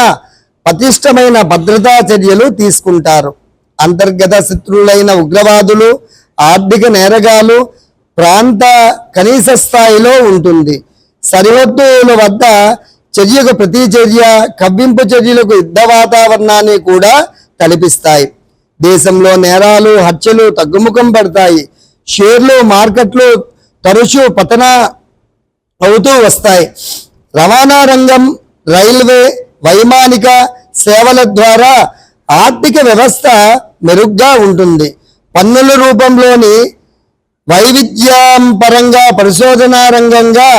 పటిష్టమైన భద్రతా చర్యలు తీసుకుంటారు. అంతర్గత శత్రువులైన ఉగ్రవాదులు, ఆర్థిక నేరగాలు ప్రాంత కనీస స్థాయిలో ఉంటుంది. సరిహద్దుల వద్ద చర్యకు ప్రతి చర్య, కవ్వింపు చర్యలకు యుద్ధ వాతావరణాన్ని కూడా కల్పిస్తాయి. దేశంలో నేరాలు, హత్యలు తగ్గుముఖం పడతాయి. షేర్లు, మార్కెట్లు తరచూ పతన అవుతూ వస్తాయి. రవాణా రంగం, రైల్వే, వైమానిక సేవల ద్వారా ఆర్థిక వ్యవస్థ మెరుగ్గా ఉంటుంది. పన్నుల రూపంలోని వైవిధ్యం పరంగా పరిశోధనా రంగంగా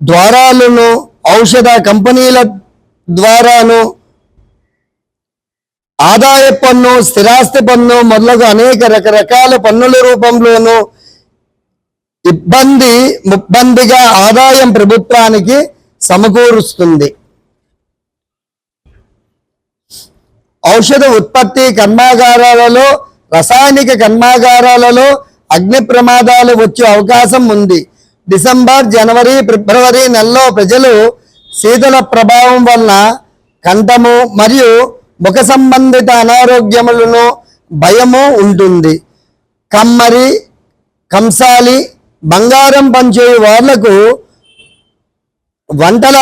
ద్వారాలను, ఔషధ కంపెనీల ద్వారాను, ఆదాయ పన్ను, స్థిరాస్తి పన్ను మొదలగు అనేక రకరకాల పన్నుల రూపంలోనూ ముబ్బందిగా ఆదాయం ప్రభుత్వానికి సమకూరుస్తుంది. ఔషధ ఉత్పత్తి కర్మాగారాలలో, రసాయనిక కర్మాగారాలలో అగ్ని ప్రమాదాలు వచ్చే అవకాశం ఉంది. డిసెంబర్, జనవరి, ఫిబ్రవరి నెలలో ప్రజలు శీతల ప్రభావం వలన కంఠము మరియు ముఖ సంబంధిత అనారోగ్యములను భయము ఉంటుంది. కమ్మరి, కంసాలి, బంగారం పనిచేయు వాళ్లకు వంటల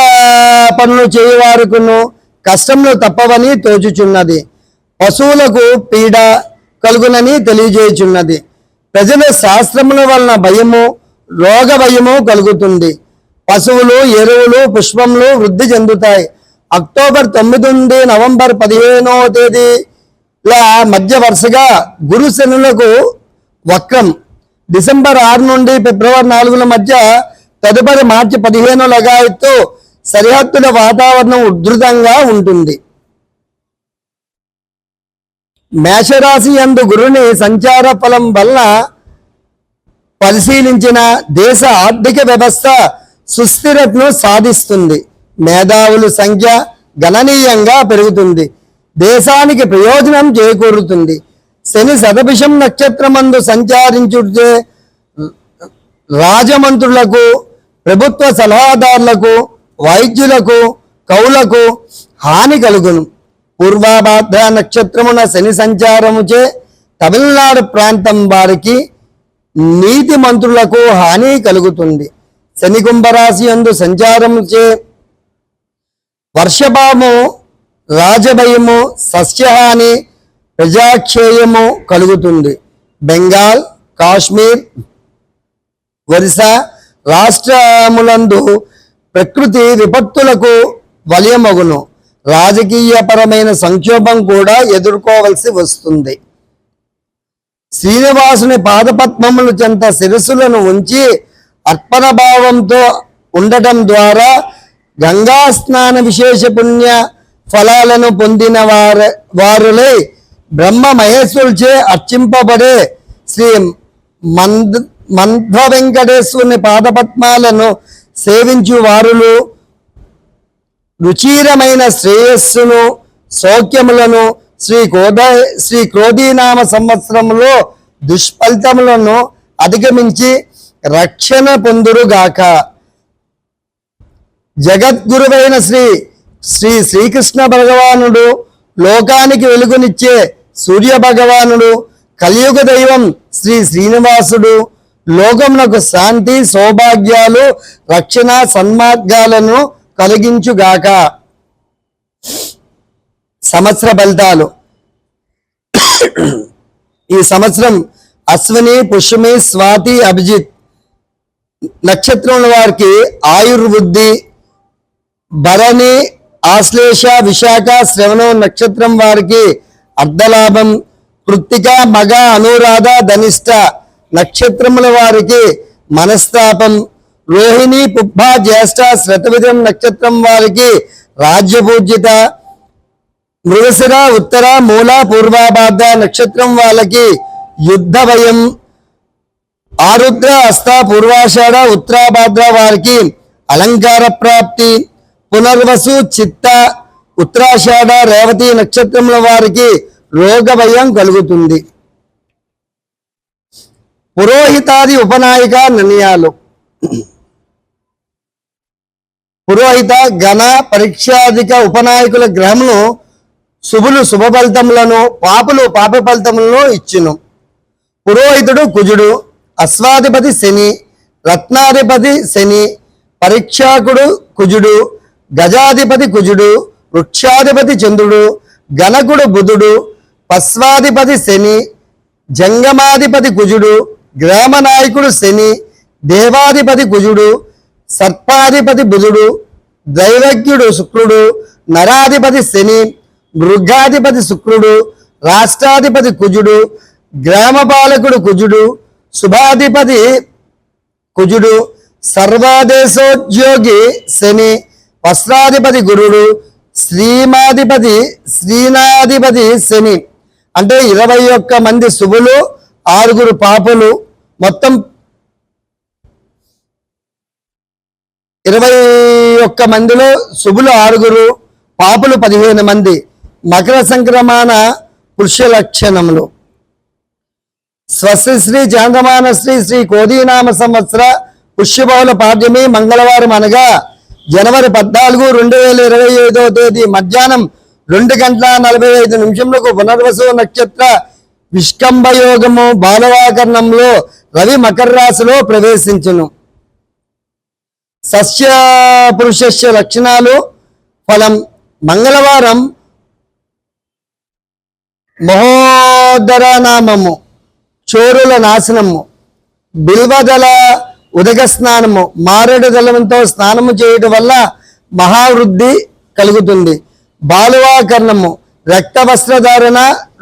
పనులు చేయవారుకును కష్టములు తప్పవని తోచుచున్నది. పశువులకు పీడ కలుగునని తెలియజేయుచున్నది. ప్రజల శాస్త్రముల వలన భయము, రోగ భయము కలుగుతుంది. పశువులు, ఎరువులు, పుష్పములు వృద్ధి చెందుతాయి. అక్టోబర్ 9 నుండి నవంబర్ 15వ తేదీల మధ్య వరుసగా గురు శనులకు వక్రం. డిసెంబర్ 6 నుండి ఫిబ్రవరి 4ల మధ్య, తదుపరి మార్చి 15 లగాయత్తు సరిహద్దుల వాతావరణం ఉధృతంగా ఉంటుంది. మేషరాశి యందు గురుని సంచార ఫలం వలన పరిశీలించిన దేశ ఆర్థిక వ్యవస్థ సుస్థిరతను సాధిస్తుంది. మేధావుల సంఖ్య గణనీయంగా పెరుగుతుంది. దేశానికి ప్రయోజనం చేకూరుతుంది. శని శతభిషం నక్షత్రమందు సంచరించుటే రాజమంత్రులకు, ప్రభుత్వ సలహాదారులకు, వైద్యులకు, కవులకు హాని కలుగును. పూర్వాభాద్ర నక్షత్రమున శని సంచారముచే తమిళనాడు ప్రాంతం వారికి, నీతి మంత్రులకు హాని కలుగుతుంది. శని కుంభరాశి యందు సంచారముచే వర్షభావము, రాజభయము, సస్యహాని, ప్రజాక్షేయము కలుగుతుంది. బెంగాల్, కాశ్మీర్, ఒరిస్సా రాష్ట్రములందు ప్రకృతి విపత్తులకు వలయమగును. రాజకీయపరమైన సంక్షోభం కూడా ఎదుర్కోవలసి వస్తుంది. శ్రీనివాసుని పాదపద్మముల చెంత శిరస్సులను ఉంచి అర్పణ భావంతో ఉండటం ద్వారా గంగా స్నాన విశేష పుణ్య ఫలాలను పొందిన వారులై బ్రహ్మ మహేశ్వరుచే అర్చింపబడే శ్రీ మంధ్వ వెంకటేశ్వరుని పాదపద్మాలను సేవించు వారులు రుచిరమైన శ్రేయస్సును, సౌఖ్యములను శ్రీ క్రోధీనామ సంవత్సరంలో దుష్ఫలితములను అధిగమించి రక్షణ పొందురుగాక. జగద్గురువైన శ్రీకృష్ణ భగవానుడు, లోకానికి వెలుగునిచ్చే సూర్య భగవానుడు, కలియుగ దైవం శ్రీనివాసుడు లోకమునకు శాంతి, సౌభాగ్యాలు, రక్షణ, సన్మార్గాలను కలిగించుగాక. సంవత్సర ఫలితాలు. ఈ సంవత్సరం అశ్విని, పుష్యమి, స్వాతి, అభిజిత్ నక్షత్రముల వారికి ఆయుర్వృద్ధి. భరణి, ఆశ్లేష, విశాఖ, శ్రవణం నక్షత్రం వారికి అర్ధలాభం. కృత్తిక, మగ, అనురాధ, ధనిష్ట నక్షత్రముల వారికి మనస్తాపం. రోహిణి, పుబ్బ, జ్యేష్ఠ, శ్రతవిధం నక్షత్రం వారికి రాజ్యపూజ్యత. మృగశిర, ఉత్తర, మూల, పూర్వాభాద్ర నక్షత్రం వాళ్ళకి యుద్ధ భయం. ఆరుద్ర, హస్త, పూర్వాషాఢ, ఉత్తరాభాద్ర వారికి అలంకార ప్రాప్తి. పునర్వసు, చిత్త, ఉత్తరాషాఢ, రేవతి నక్షత్రముల వారికి రోగ భయం కలుగుతుంది. పురోహితాది ఉపనాయిక నిర్ణయాలు. పురోహిత, గణ, పరీక్షాధిక ఉపనాయకుల గ్రహమును శుభులు శుభ ఫలితములను, పాపులు పాప ఫలితములను ఇచ్చును. పురోహితుడు కుజుడు, అశ్వాధిపతి శని, రత్నాధిపతి శని, పరీక్షాకుడు కుజుడు, గజాధిపతి కుజుడు, వృక్షాధిపతి చంద్రుడు, గణకుడు బుధుడు, పశ్వాధిపతి శని, జంగమాధిపతి కుజుడు, గ్రామ నాయకుడు శని, దేవాధిపతి కుజుడు, సర్పాధిపతి బుధుడు, దైవజ్ఞుడు శుక్రుడు, నరాధిపతి శని, మృగాధిపతి శుక్రుడు, రాష్ట్రాధిపతి కుజుడు, గ్రామపాలకుడు కుజుడు, శుభాధిపతి కుజుడు, సర్వాదేశోద్యోగి శని, వస్త్రాధిపతి గురుడు, శ్రీనాధిపతి శని. అంటే 21 మంది శుభులు, 6 పాపులు, మొత్తం 21 మందిలో శుభులు 6, పాపులు 15 మంది. మకర సంక్రమణ పురుష లక్షణములు. స్వస్తి చాంద్రమాన శ్రీ కోదీనామ సంవత్సర పుష్యబహుళ పాడ్యమి మంగళవారం అనగా జనవరి 14, 2025వ తేదీ మధ్యాహ్నం 2:45 పునర్వసు నక్షత్ర విష్కంభయోగము బాలవాకరణంలో రవి మకర రాశిలో ప్రవేశించును. సస్య పురుషస్య లక్షణాలు. ఫలం మంగళవారం మహోదర నామము, చోరుల నాశనము, బిల్వదల ఉదక స్నానము, మారేడు దళంతో స్నానము చేయటం వల్ల మహావృద్ధి కలుగుతుంది. బాలువాకరణము, రక్త వస్త్రధారణ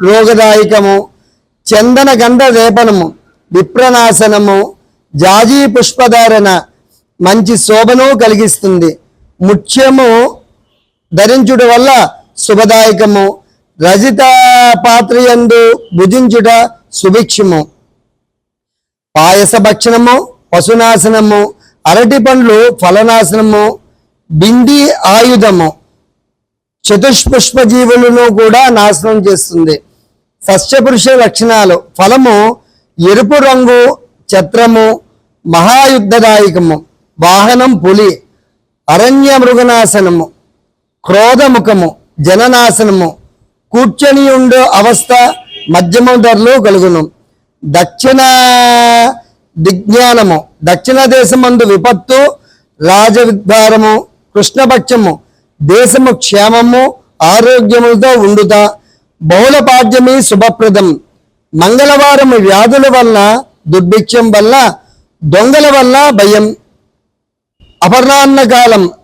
రోగదాయకము, చందన గంధ లేపనము, విప్రనాశనము, జాజీ పుష్పధారణ మంచి శోభను కలిగిస్తుంది. ముత్యము ధరించుట వల్ల శుభదాయకము, రజిత పాత్రయందు భుజించుట సుభిక్షము. పాయస భక్షణము, పశునాశనము, అరటి పండ్లు ఫలనాశనము, బింది ఆయుధము చతుష్పుష్ప జీవులను కూడా నాశనం చేస్తుంది. సస్యపురుష లక్షణాలు. ఫలము ఎరుపు రంగు, ఛత్రము, మహాయుద్ధదాయకము, వాహనం పులి, అరణ్య మృగనాశనము, క్రోధముఖము, జననాశనము, కూర్చొని ఉండే అవస్థ మధ్యమ ధరలు కలుగును. దక్షిణ దిజ్ఞానము, దక్షిణ దేశమందు విపత్తు, రాజవిద్వారము, కృష్ణపక్షము, దేశము క్షేమము, ఆరోగ్యములతో ఉండుట. బహుళ పాడ్యమి శుభప్రదం. మంగళవారము వ్యాధుల వల్ల, దుర్భిక్షం వల్ల, దొంగల వల్ల భయం.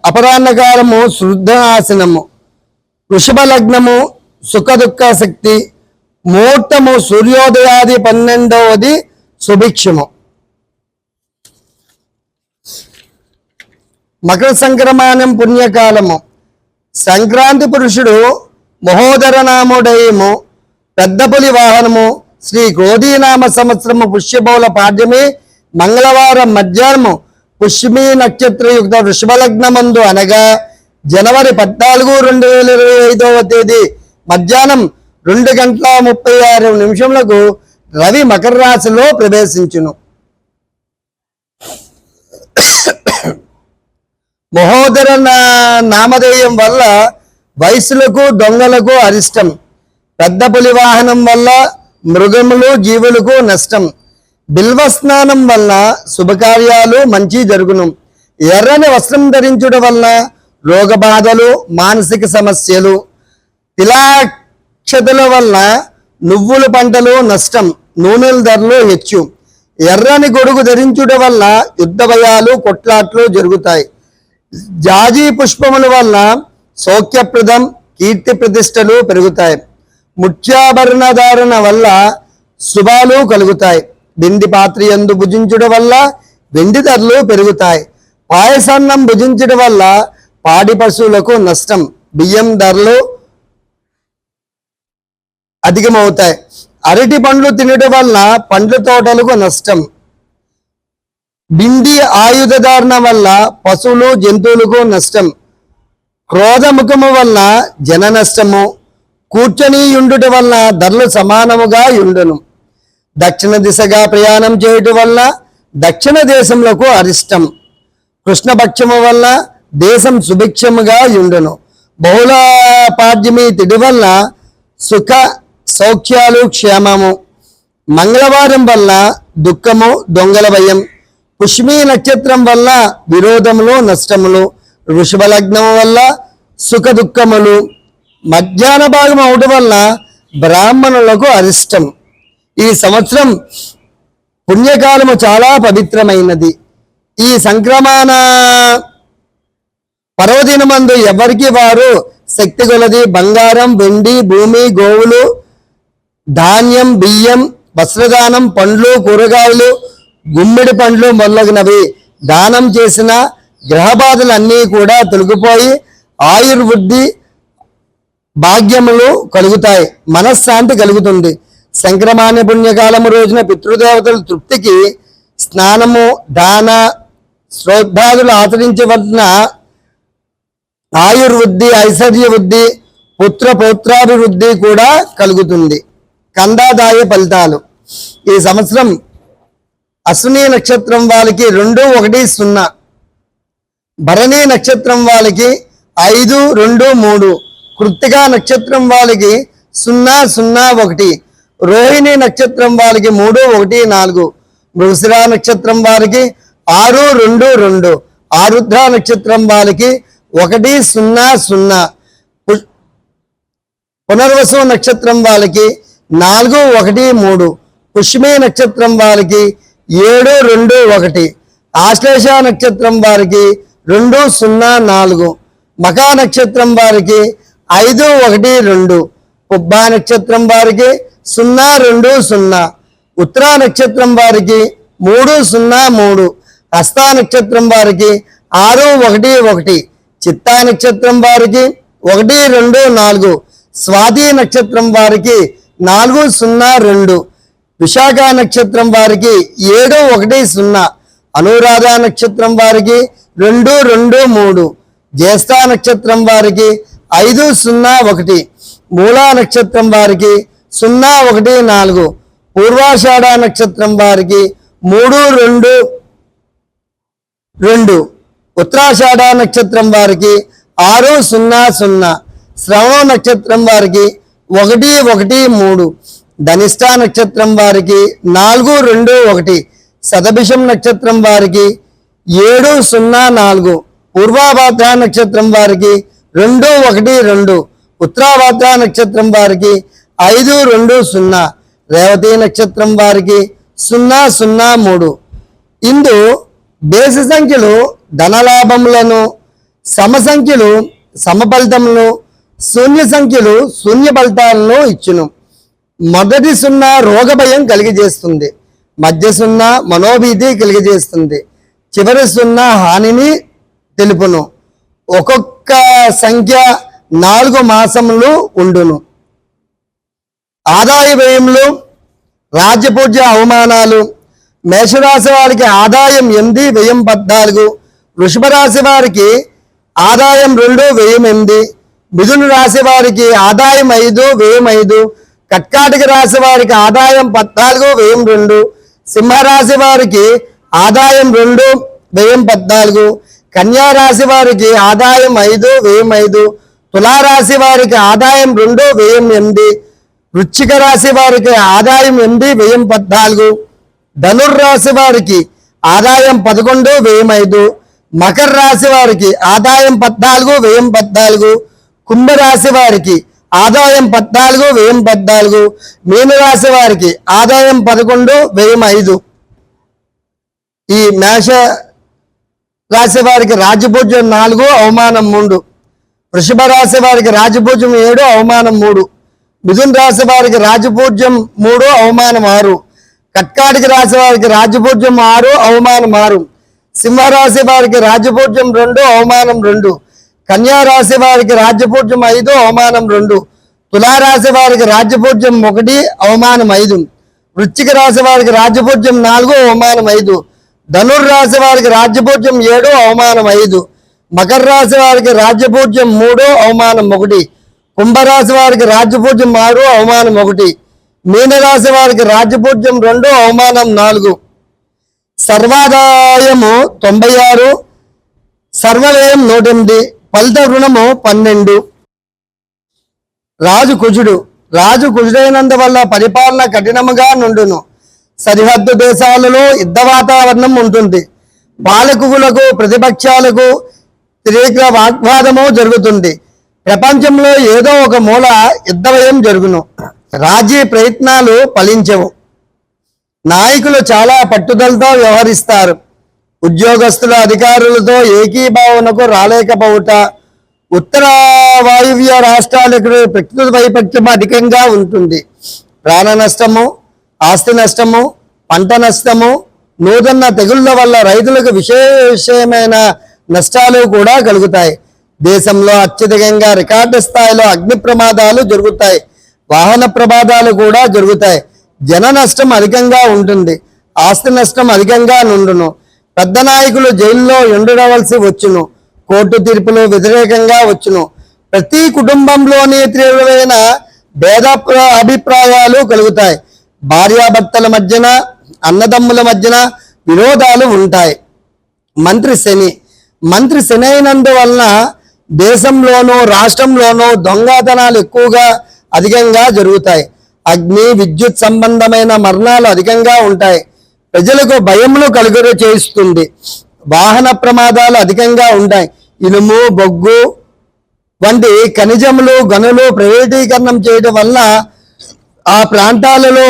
అపరాహ్నకాలము శుద్ధనాశనము, వృషభ లగ్నము సుఖ దుఃఖ శక్తి, ముహూర్తము సూర్యోదయాది 12వది సుభిక్షము. మకర సంక్రమణం పుణ్యకాలము. సంక్రాంతి పురుషుడు మహోదర నాముడయము, పెద్ద పులి వాహనము, శ్రీ క్రోధీనామ సంవత్సరము పుష్యబౌల పాడ్యమి మంగళవారం మధ్యాహ్నము పుష్యమి నక్షత్రయుక్త వృషభలగ్నమందు అనగా జనవరి 14, 2025 తేదీ మధ్యాహ్నం 2:36 రవి మకర రాశిలో ప్రవేశించును. మహోదర నామధేయం వల్ల వయసులకు, దొంగలకు అరిష్టం. పెద్ద పులి వాహనం వల్ల మృగములు, జీవులకు నష్టం. బిల్వ స్నానం వల్ల శుభకార్యాలు మంచి జరుగును. ఎర్రని వస్త్రం ధరించడం వల్ల రోగ బాధలు, మానసిక సమస్యలు. తిలాక్షతల వల్ల నువ్వుల పంటలు నష్టం, నూనెల ధరలు హెచ్చు. ఎర్రని గొడుగు ధరించడం వల్ల యుద్ధ భయాలు, కొట్లాట్లు జరుగుతాయి. జాజీ పుష్పముల వల్ల సౌఖ్యప్రదం, కీర్తి ప్రతిష్టలు పెరుగుతాయి. ముత్యాభరణ ధారణ వల్ల శుభాలు కలుగుతాయి. బింది పాత్ర యందు భుజించడం వల్ల వెండి ధరలు పెరుగుతాయి. పాయసాన్నం భుజించడం వల్ల పాడి పశువులకు నష్టం, బియ్యం ధరలు అధికమవుతాయి. అరటి పండ్లు తినడం వల్ల పండ్ల తోటలకు నష్టం. బింది ఆయుధ ధారణ వల్ల పశువులు, జంతువులకు నష్టం. క్రోధముఖము వల్ల జన నష్టము. కూర్చొని ఉండుట వల్ల ధరలు సమానముగా ఉండును. దక్షిణ దిశగా ప్రయాణం చేయటం వల్ల దక్షిణ దేశములకు అరిష్టం. కృష్ణపక్షము వల్ల దేశం సుభిక్షముగా ఉండును. బహుళ పాడ్యమి తిడి వల్ల సుఖ సౌఖ్యాలు, క్షేమము. మంగళవారం వల్ల దుఃఖము, దొంగల భయం. పుష్మి నక్షత్రం వల్ల విరోధములు, నష్టములు. వృషభ లగ్నం వల్ల సుఖ దుఃఖములు. మధ్యాహ్న భాగం అవడం వల్ల బ్రాహ్మణులకు అరిష్టం. ఈ సంవత్సరం పుణ్యకాలము చాలా పవిత్రమైనది. ఈ సంక్రమణ పర్వదినమందు ఎవరికి వారు శక్తి కొలది బంగారం, వెండి, భూమి, గోవులు, ధాన్యం, బియ్యం, వస్త్రదానం, పండ్లు, కూరగాయలు, గుమ్మిడి పండ్లు మొదలగునవి దానం చేసిన గ్రహబాధలన్నీ కూడా తొలగిపోయి ఆయుర్వృద్ధి, భాగ్యములు కలుగుతాయి. మనశ్శాంతి కలుగుతుంది. సంక్రమణ పుణ్యకాలము రోజున పితృదేవతల తృప్తికి స్నానము, దాన, శ్రోద్ధాదులు ఆచరించవలసిన ఆయుర్వృద్ధి, ఐశ్వర్య వృద్ధి, పుత్ర పౌత్రాభివృద్ధి కూడా కలుగుతుంది. కందాదాయ ఫలితాలు. ఈ సంవత్సరం అశ్విని నక్షత్రం వాళ్ళకి 2, 1, 0. భరణి నక్షత్రం వాళ్ళకి 5, 2, 3. కృత్తికా నక్షత్రం వాళ్ళకి 0, 0, 1. రోహిణి నక్షత్రం వాళ్ళకి 3, 1, 4. మృగశిర నక్షత్రం వారికి 6, 2, 2. ఆరుద్ర నక్షత్రం వారికి 100. పునర్వసు నక్షత్రం వాళ్ళకి 413. పుష్యమి నక్షత్రం వారికి 721. ఆశ్లేష నక్షత్రం వారికి 204. మఖా నక్షత్రం వారికి 512. పుబ్బా నక్షత్రం వారికి 020. ఉత్తరా నక్షత్రం వారికి 303. హస్తా నక్షత్రం వారికి 611. చిత్తా నక్షత్రం వారికి 124. స్వాతి నక్షత్రం వారికి 402. విశాఖ నక్షత్రం వారికి 710. అనురాధ నక్షత్రం వారికి 223. జ్యేష్ఠ నక్షత్రం వారికి 501. మూలా నక్షత్రం వారికి 014. పూర్వాషాఢ నక్షత్రం వారికి 322. ఉత్తరాషాఢ నక్షత్రం వారికి 600. శ్రవణ నక్షత్రం వారికి 113. ధనిష్ట నక్షత్రం వారికి 421. శతభిషం నక్షత్రం వారికి 704. పూర్వాభాద్ర నక్షత్రం వారికి 212. ఉత్తరాభాద్ర నక్షత్రం వారికి 520. రేవతి నక్షత్రం వారికి 003. ఇందు బేసి సంఖ్యలు ధనలాభములను, సమ సంఖ్యలు సమఫలితములను, శూన్య సంఖ్యలు శూన్య ఫలితాలను ఇచ్చును. మొదటి 0 రోగ భయం కలిగజేస్తుంది. మధ్య 0 మనోభీతి కలిగజేస్తుంది. చివరి 0 హానిని తెలుపును. ఒక్కొక్క సంఖ్య 4 మాసములు ఉండును. ఆదాయ వ్యయములు, రాజ్యపూజ్య అవమానాలు. మేషరాశి వారికి ఆదాయం 8, వ్యయం 14. వృషభ రాశి వారికి ఆదాయం 2, వ్యయం 8. మిథున రాశి వారికి ఆదాయం 5, వ్యయం 5. కర్కాటక రాశి వారికి ఆదాయం 14, వ్యయం 2. సింహరాశి వారికి ఆదాయం 2, వ్యయం 14. కన్యా రాశి వారికి ఆదాయం 5, వ్యయం 5. తులారాశి వారికి ఆదాయం 2, వ్యయం 8. వృశ్చిక రాశి వారికి ఆదాయం 8, వ్యయం 14. ధనుర్రాశి వారికి ఆదాయం 11, వ్యయం 5. మకర రాశి వారికి ఆదాయం 14, వ్యయం 14. కుంభరాశి వారికి ఆదాయం 14, వ్యయం 14. మీనరాశి వారికి ఆదాయం 11, వ్యయం 5. ఈ మేష రాశి వారికి రాజపూజ్యం 4, అవమానం 3. వృషభ రాశి వారికి రాజపూజ్యం 7, అవమానం 3. మిథున రాశి వారికి రాజపూజ్యం 3, అవమానం 6. కర్కాటక రాశి వారికి రాజపూజ్యం 6, అవమానం 6. సింహరాశి వారికి రాజపూజ్యం 2, అవమానం 2. కన్యా రాశి వారికి రాజపూజ్యం 5, అవమానం 2. తులారాశి వారికి రాజపూజ్యం 1, అవమానం 5. వృశ్చిక రాశి వారికి రాజపూజ్యం 4, అవమానం 5. ధనుర్రాశి వారికి రాజపూజ్యం 7, అవమానం 5. మకర రాశి వారికి రాజపూజ్యం 3, అవమానం 1. కుంభరాశి వారికి రాజపూజ్యం 6, అవమానం 1. మీనరాశి వారికి రాజపూజ్యం 2, అవమానం 4. సర్వాదాయము 96, సర్వవ్యయం 108, ఫలిత రుణము 12. రాజు కుజుడైనందువల్ల పరిపాలన కఠినముగా నుండును. సరిహద్దు దేశాలలో యుద్ధ వాతావరణం ఉంటుంది. పాలకులకు ప్రతిపక్షాలకు తీవ్ర వాగ్వాదము జరుగుతుంది. ప్రపంచంలో ఏదో ఒక మూల యుద్ధభయం జరుగును. రాజీ ప్రయత్నాలు ఫలించవు. నాయకులు చాలా పట్టుదలతో వ్యవహరిస్తారు. ఉద్యోగస్తుల అధికారులతో ఏకీభావనకు రాలేకపోవుట. ఉత్తర వాయువ్య రాష్ట్రాలకు ప్రకృతి వైపరీత్యం అధికంగా ఉంటుంది. ప్రాణ నష్టము, ఆస్తి నష్టము, పంట నష్టము, నూతన తెగుళ్ల వల్ల రైతులకు విశేషమైన నష్టాలు కూడా కలుగుతాయి. దేశంలో అత్యధికంగా రికార్డు స్థాయిలో అగ్ని ప్రమాదాలు జరుగుతాయి. వాహన ప్రమాదాలు కూడా జరుగుతాయి. జన నష్టం అధికంగా ఉంటుంది. ఆస్తి నష్టం అధికంగా నుండును. పెద్ద నాయకులు జైల్లో ఉండవలసి వచ్చును. కోర్టు తీర్పులు వ్యతిరేకంగా వచ్చును. ప్రతి కుటుంబంలోని తీవ్రమైన భేద అభిప్రాయాలు కలుగుతాయి. భార్యాభర్తల మధ్యన, అన్నదమ్ముల మధ్యన విరోధాలు ఉంటాయి. మంత్రి శని అయినందువలన దేశంలోనూ రాష్ట్రంలోనూ దొంగతనాలు ఎక్కువగా అధికంగా జరుగుతాయి. అగ్ని, విద్యుత్ సంబంధమైన మరణాలు అధికంగా ఉంటాయి. ప్రజలకు భయమును కలుగ చేస్తుంది. వాహన ప్రమాదాలు అధికంగా ఉంటాయి. ఇనుము, బొగ్గు వంటి ఖనిజములు, గనులు ప్రైవేటీకరణం చేయడం వల్ల ఆ ప్రాంతాలలో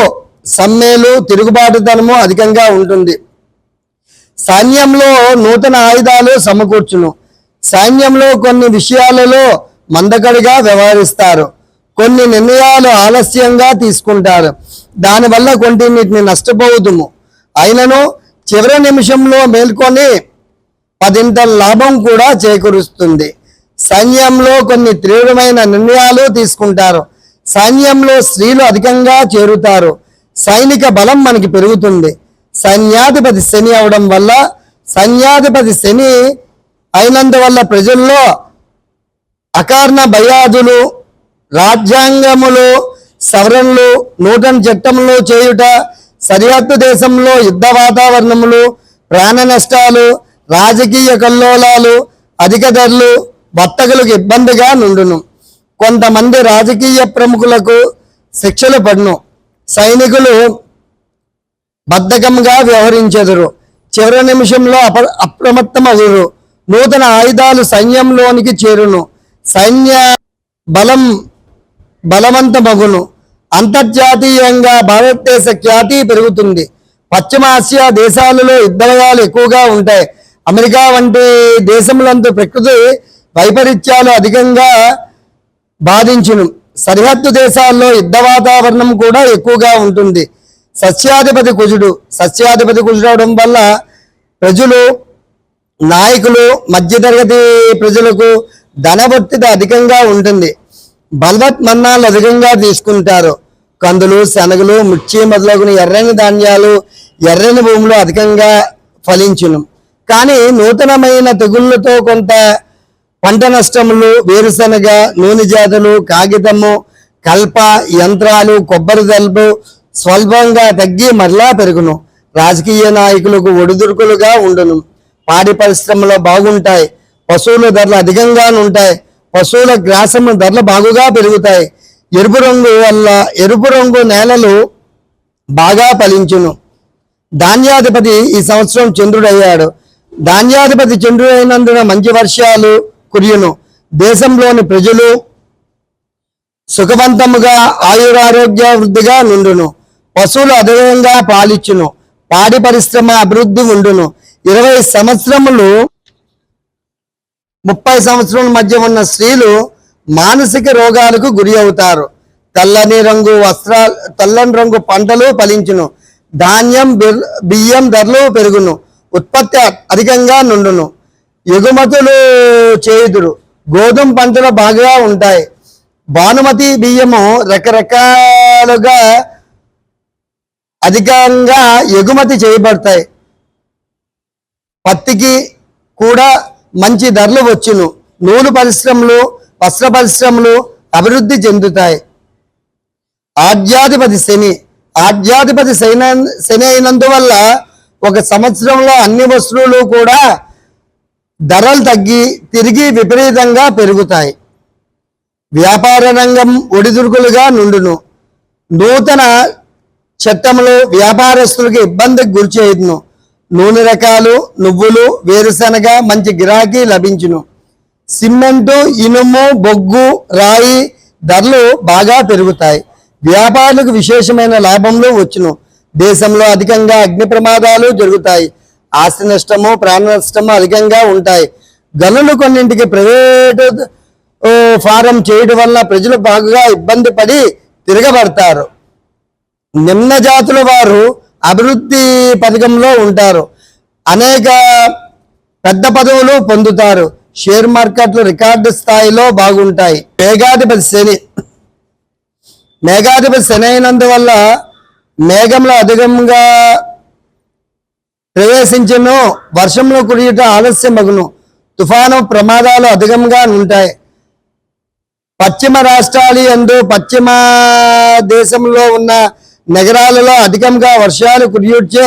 సమ్మెలు, తిరుగుబాటుతనము అధికంగా ఉంటుంది. సైన్యంలో నూతన ఆయుధాలు సమకూర్చును. సైన్యంలో కొన్ని విషయాలలో మందకడిగా వ్యవహరిస్తారు. కొన్ని నిర్ణయాలు ఆలస్యంగా తీసుకుంటారు. దానివల్ల కొన్నిటిని నష్టపోవుదుము. అయినను చివరి నిమిషంలో మేల్కొని 10 లాభం కూడా చేకూరుస్తుంది. సైన్యంలో కొన్ని తీవ్రమైన నిర్ణయాలు తీసుకుంటారు. సైన్యంలో స్త్రీలు అధికంగా చేరుతారు. సైనిక బలం మనకి పెరుగుతుంది. సైన్యాధిపతి శని అవడం వల్ల, సైన్యాధిపతి శని అయినందువల్ల ప్రజల్లో అకారణ భయాదులు, రాజ్యాంగములు సవరణలు, నూతన చట్టములు చేయుట, సరిహద్దు దేశంలో యుద్ధ వాతావరణములు, ప్రాణ నష్టాలు, రాజకీయ కల్లోలాలు, అధిక ధరలు వర్తకులకు ఇబ్బందిగా నుండును. కొంతమంది రాజకీయ ప్రముఖులకు శిక్షలు పడును. సైనికులు బద్ధకంగా వ్యవహరించెదరు. చివరి నిమిషంలో అప్రమత్తమగురు. నూతన ఆయుధాలు సైన్యంలోనికి చేరును. సైన్య బలం బలవంతమగును. అంతర్జాతీయంగా భారతదేశ ఖ్యాతి పెరుగుతుంది. పశ్చిమ ఆసియా దేశాలలో యుద్ధభయాలు ఎక్కువగా ఉంటాయి. అమెరికా వంటి దేశములందు ప్రకృతి వైపరీత్యాలు అధికంగా బాధించును. సరిహద్దు దేశాల్లో యుద్ధ వాతావరణం కూడా ఎక్కువగా ఉంటుంది. సస్యాధిపతి కుజుడు అవడం వల్ల ప్రజలు, నాయకులు, మధ్యతరగతి ప్రజలకు ధనవర్తిత అధికంగా ఉంటుంది. బల్వత్ మన్నాలు అధికంగా తీసుకుంటారు. కందులు, శనగలు, మిర్చి మొదలగున ఎర్రని ధాన్యాలు ఎర్రని భూములు అధికంగా ఫలించును. కానీ నూతనమైన తెగుళ్లతో కొంత పంట నష్టములు, వేరుశనగ, నూనె జాతులు, కాగితము, కల్ప, యంత్రాలు, కొబ్బరి దళపు స్వల్పంగా తగ్గి మరలా పెరుగును. రాజకీయ నాయకులకు ఒడిదుడుకులుగా ఉండును. పాడి పరిశ్రమలు బాగుంటాయి. పశువుల ధరలు అధికంగా ఉంటాయి. పశువుల గ్రాసము ధరలు బాగుగా పెరుగుతాయి. ఎరుపు రంగు నేలలు బాగా ఫలించును. ధాన్యాధిపతి ఈ సంవత్సరం చంద్రుడయ్యాడు. ధాన్యాధిపతి చంద్రుడైనందున మంచి వర్షాలు కురియును. దేశంలోని ప్రజలు సుఖవంతముగా ఆయురారోగ్య వృద్ధిగా నుండును. పశువులు అధికంగా పాలిచ్చును. పాడి పరిశ్రమ అభివృద్ధి ఉండును. 20 సంవత్సరములు 30 సంవత్సరాల మధ్య ఉన్న స్త్రీలు మానసిక రోగాలకు గురి అవుతారు. తెల్లని రంగు పంటలు ఫలించును. ధాన్యం, బియ్యం ధరలు పెరుగును. ఉత్పత్తి అధికంగా నుండును. ఎగుమతులు చేయుదురు. గోధుమ పంటలు బాగా ఉంటాయి. భానుమతి బియ్యము రకరకాలుగా అధికంగా ఎగుమతి చేయబడతాయి. పత్తికి కూడా మంచి ధరలు వచ్చును. నూలు పరిశ్రమలు, వస్త్ర పరిశ్రమలు అభివృద్ధి చెందుతాయి. ఆజ్యాధిపతి శని అయినందువల్ల ఒక సంవత్సరంలో అన్ని వస్తువులు కూడా ధరలు తగ్గి తిరిగి విపరీతంగా పెరుగుతాయి. వ్యాపార రంగం ఒడిదుడుకులుగా నుండును. నూతన చట్టములు వ్యాపారస్తులకు ఇబ్బందికి గురి చేయును. నూనె రకాలు, నువ్వులు, వేరుశనగ మంచి గిరాకీ లభించును. సిమెంటు, ఇనుము, బొగ్గు, రాయి ధరలు బాగా పెరుగుతాయి. వ్యాపారులకు విశేషమైన లాభంలో వచ్చును. దేశంలో అధికంగా అగ్ని ప్రమాదాలు జరుగుతాయి. ఆస్తి నష్టము, ప్రాణ నష్టము అధికంగా ఉంటాయి. గనులు కొన్నింటికి ప్రైవేటు ఫారం చేయడం వల్ల ప్రజలు బాగా ఇబ్బంది పడి తిరగబడతారు. నిమ్న జాతుల వారు అభివృద్ధి పథకంలో ఉంటారు. అనేక పెద్ద పదవులు పొందుతారు. షేర్ మార్కెట్లు రికార్డు స్థాయిలో బాగుంటాయి. మేఘాధిపతి శని అయినందువల్ల మేఘంలో అధికంగా ప్రవేశించను. వర్షంలో కురియుట ఆలస్యమగును. తుఫాను ప్రమాదాలు అధికంగా ఉంటాయి. పశ్చిమ రాష్ట్రాలు యందు పశ్చిమ దేశంలో ఉన్న నగరాలలో అధికంగా వర్షాలు కురియుడ్చే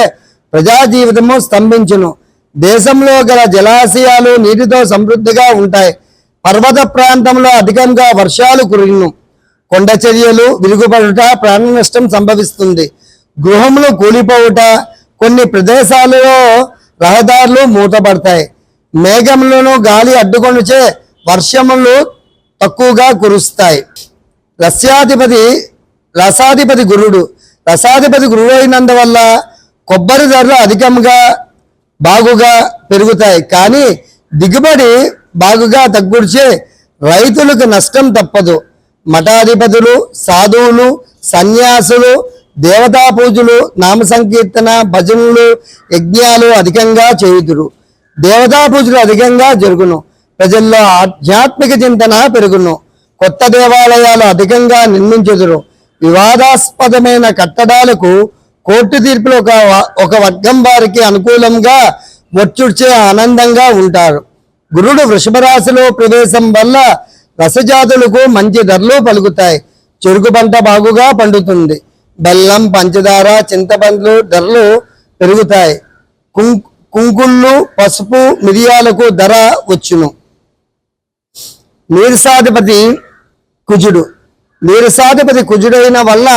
ప్రజా జీవితము స్తంభించును. దేశంలో గల జలాశయాలు నీటితో సమృద్ధిగా ఉంటాయి. పర్వత ప్రాంతంలో అధికంగా వర్షాలు కురియును. కొండ చర్యలు విరుగుపడుట, ప్రాణ నష్టం సంభవిస్తుంది. గృహములు కూలిపోవుట, కొన్ని ప్రదేశాలలో రహదారులు మూతపడతాయి. మేఘంలోనూ గాలి అడ్డుకొనిచే వర్షములు తక్కువగా కురుస్తాయి. రసాధిపతి గురుడు అయినందువల్ల కొబ్బరి ధరలు అధికంగా బాగుగా పెరుగుతాయి. కానీ దిగుబడి బాగుగా తగ్గుడిచే రైతులకు నష్టం తప్పదు. మఠాధిపతులు, సాధువులు, సన్యాసులు దేవతా పూజలు, నామ సంకీర్తన, భజనలు, యజ్ఞాలు అధికంగా చేయుదురు. దేవతా పూజలు అధికంగా జరుగును. ప్రజల్లో ఆధ్యాత్మిక చింతన పెరుగును. కొత్త దేవాలయాలు అధికంగా నిర్మించుదురు. వివాదాస్పదమైన కట్టడాలకు కోర్టు తీర్పులు ఒక వర్గం వారికి అనుకూలంగా వచ్చుడ్చే ఆనందంగా ఉంటారు. గురుడు వృషభ రాశిలో ప్రవేశం వల్ల రసజాతులకు మంచి ధరలు పలుకుతాయి. చెరుకు పంట బాగుగా పండుతుంది. బెల్లం, పంచదార, చింతపండ్లు ధరలు పెరుగుతాయి. కుంకుళ్ళు, పసుపు, మిరియాలకు ధర వచ్చును. నీరసాధిపతి కుజుడైన వల్ల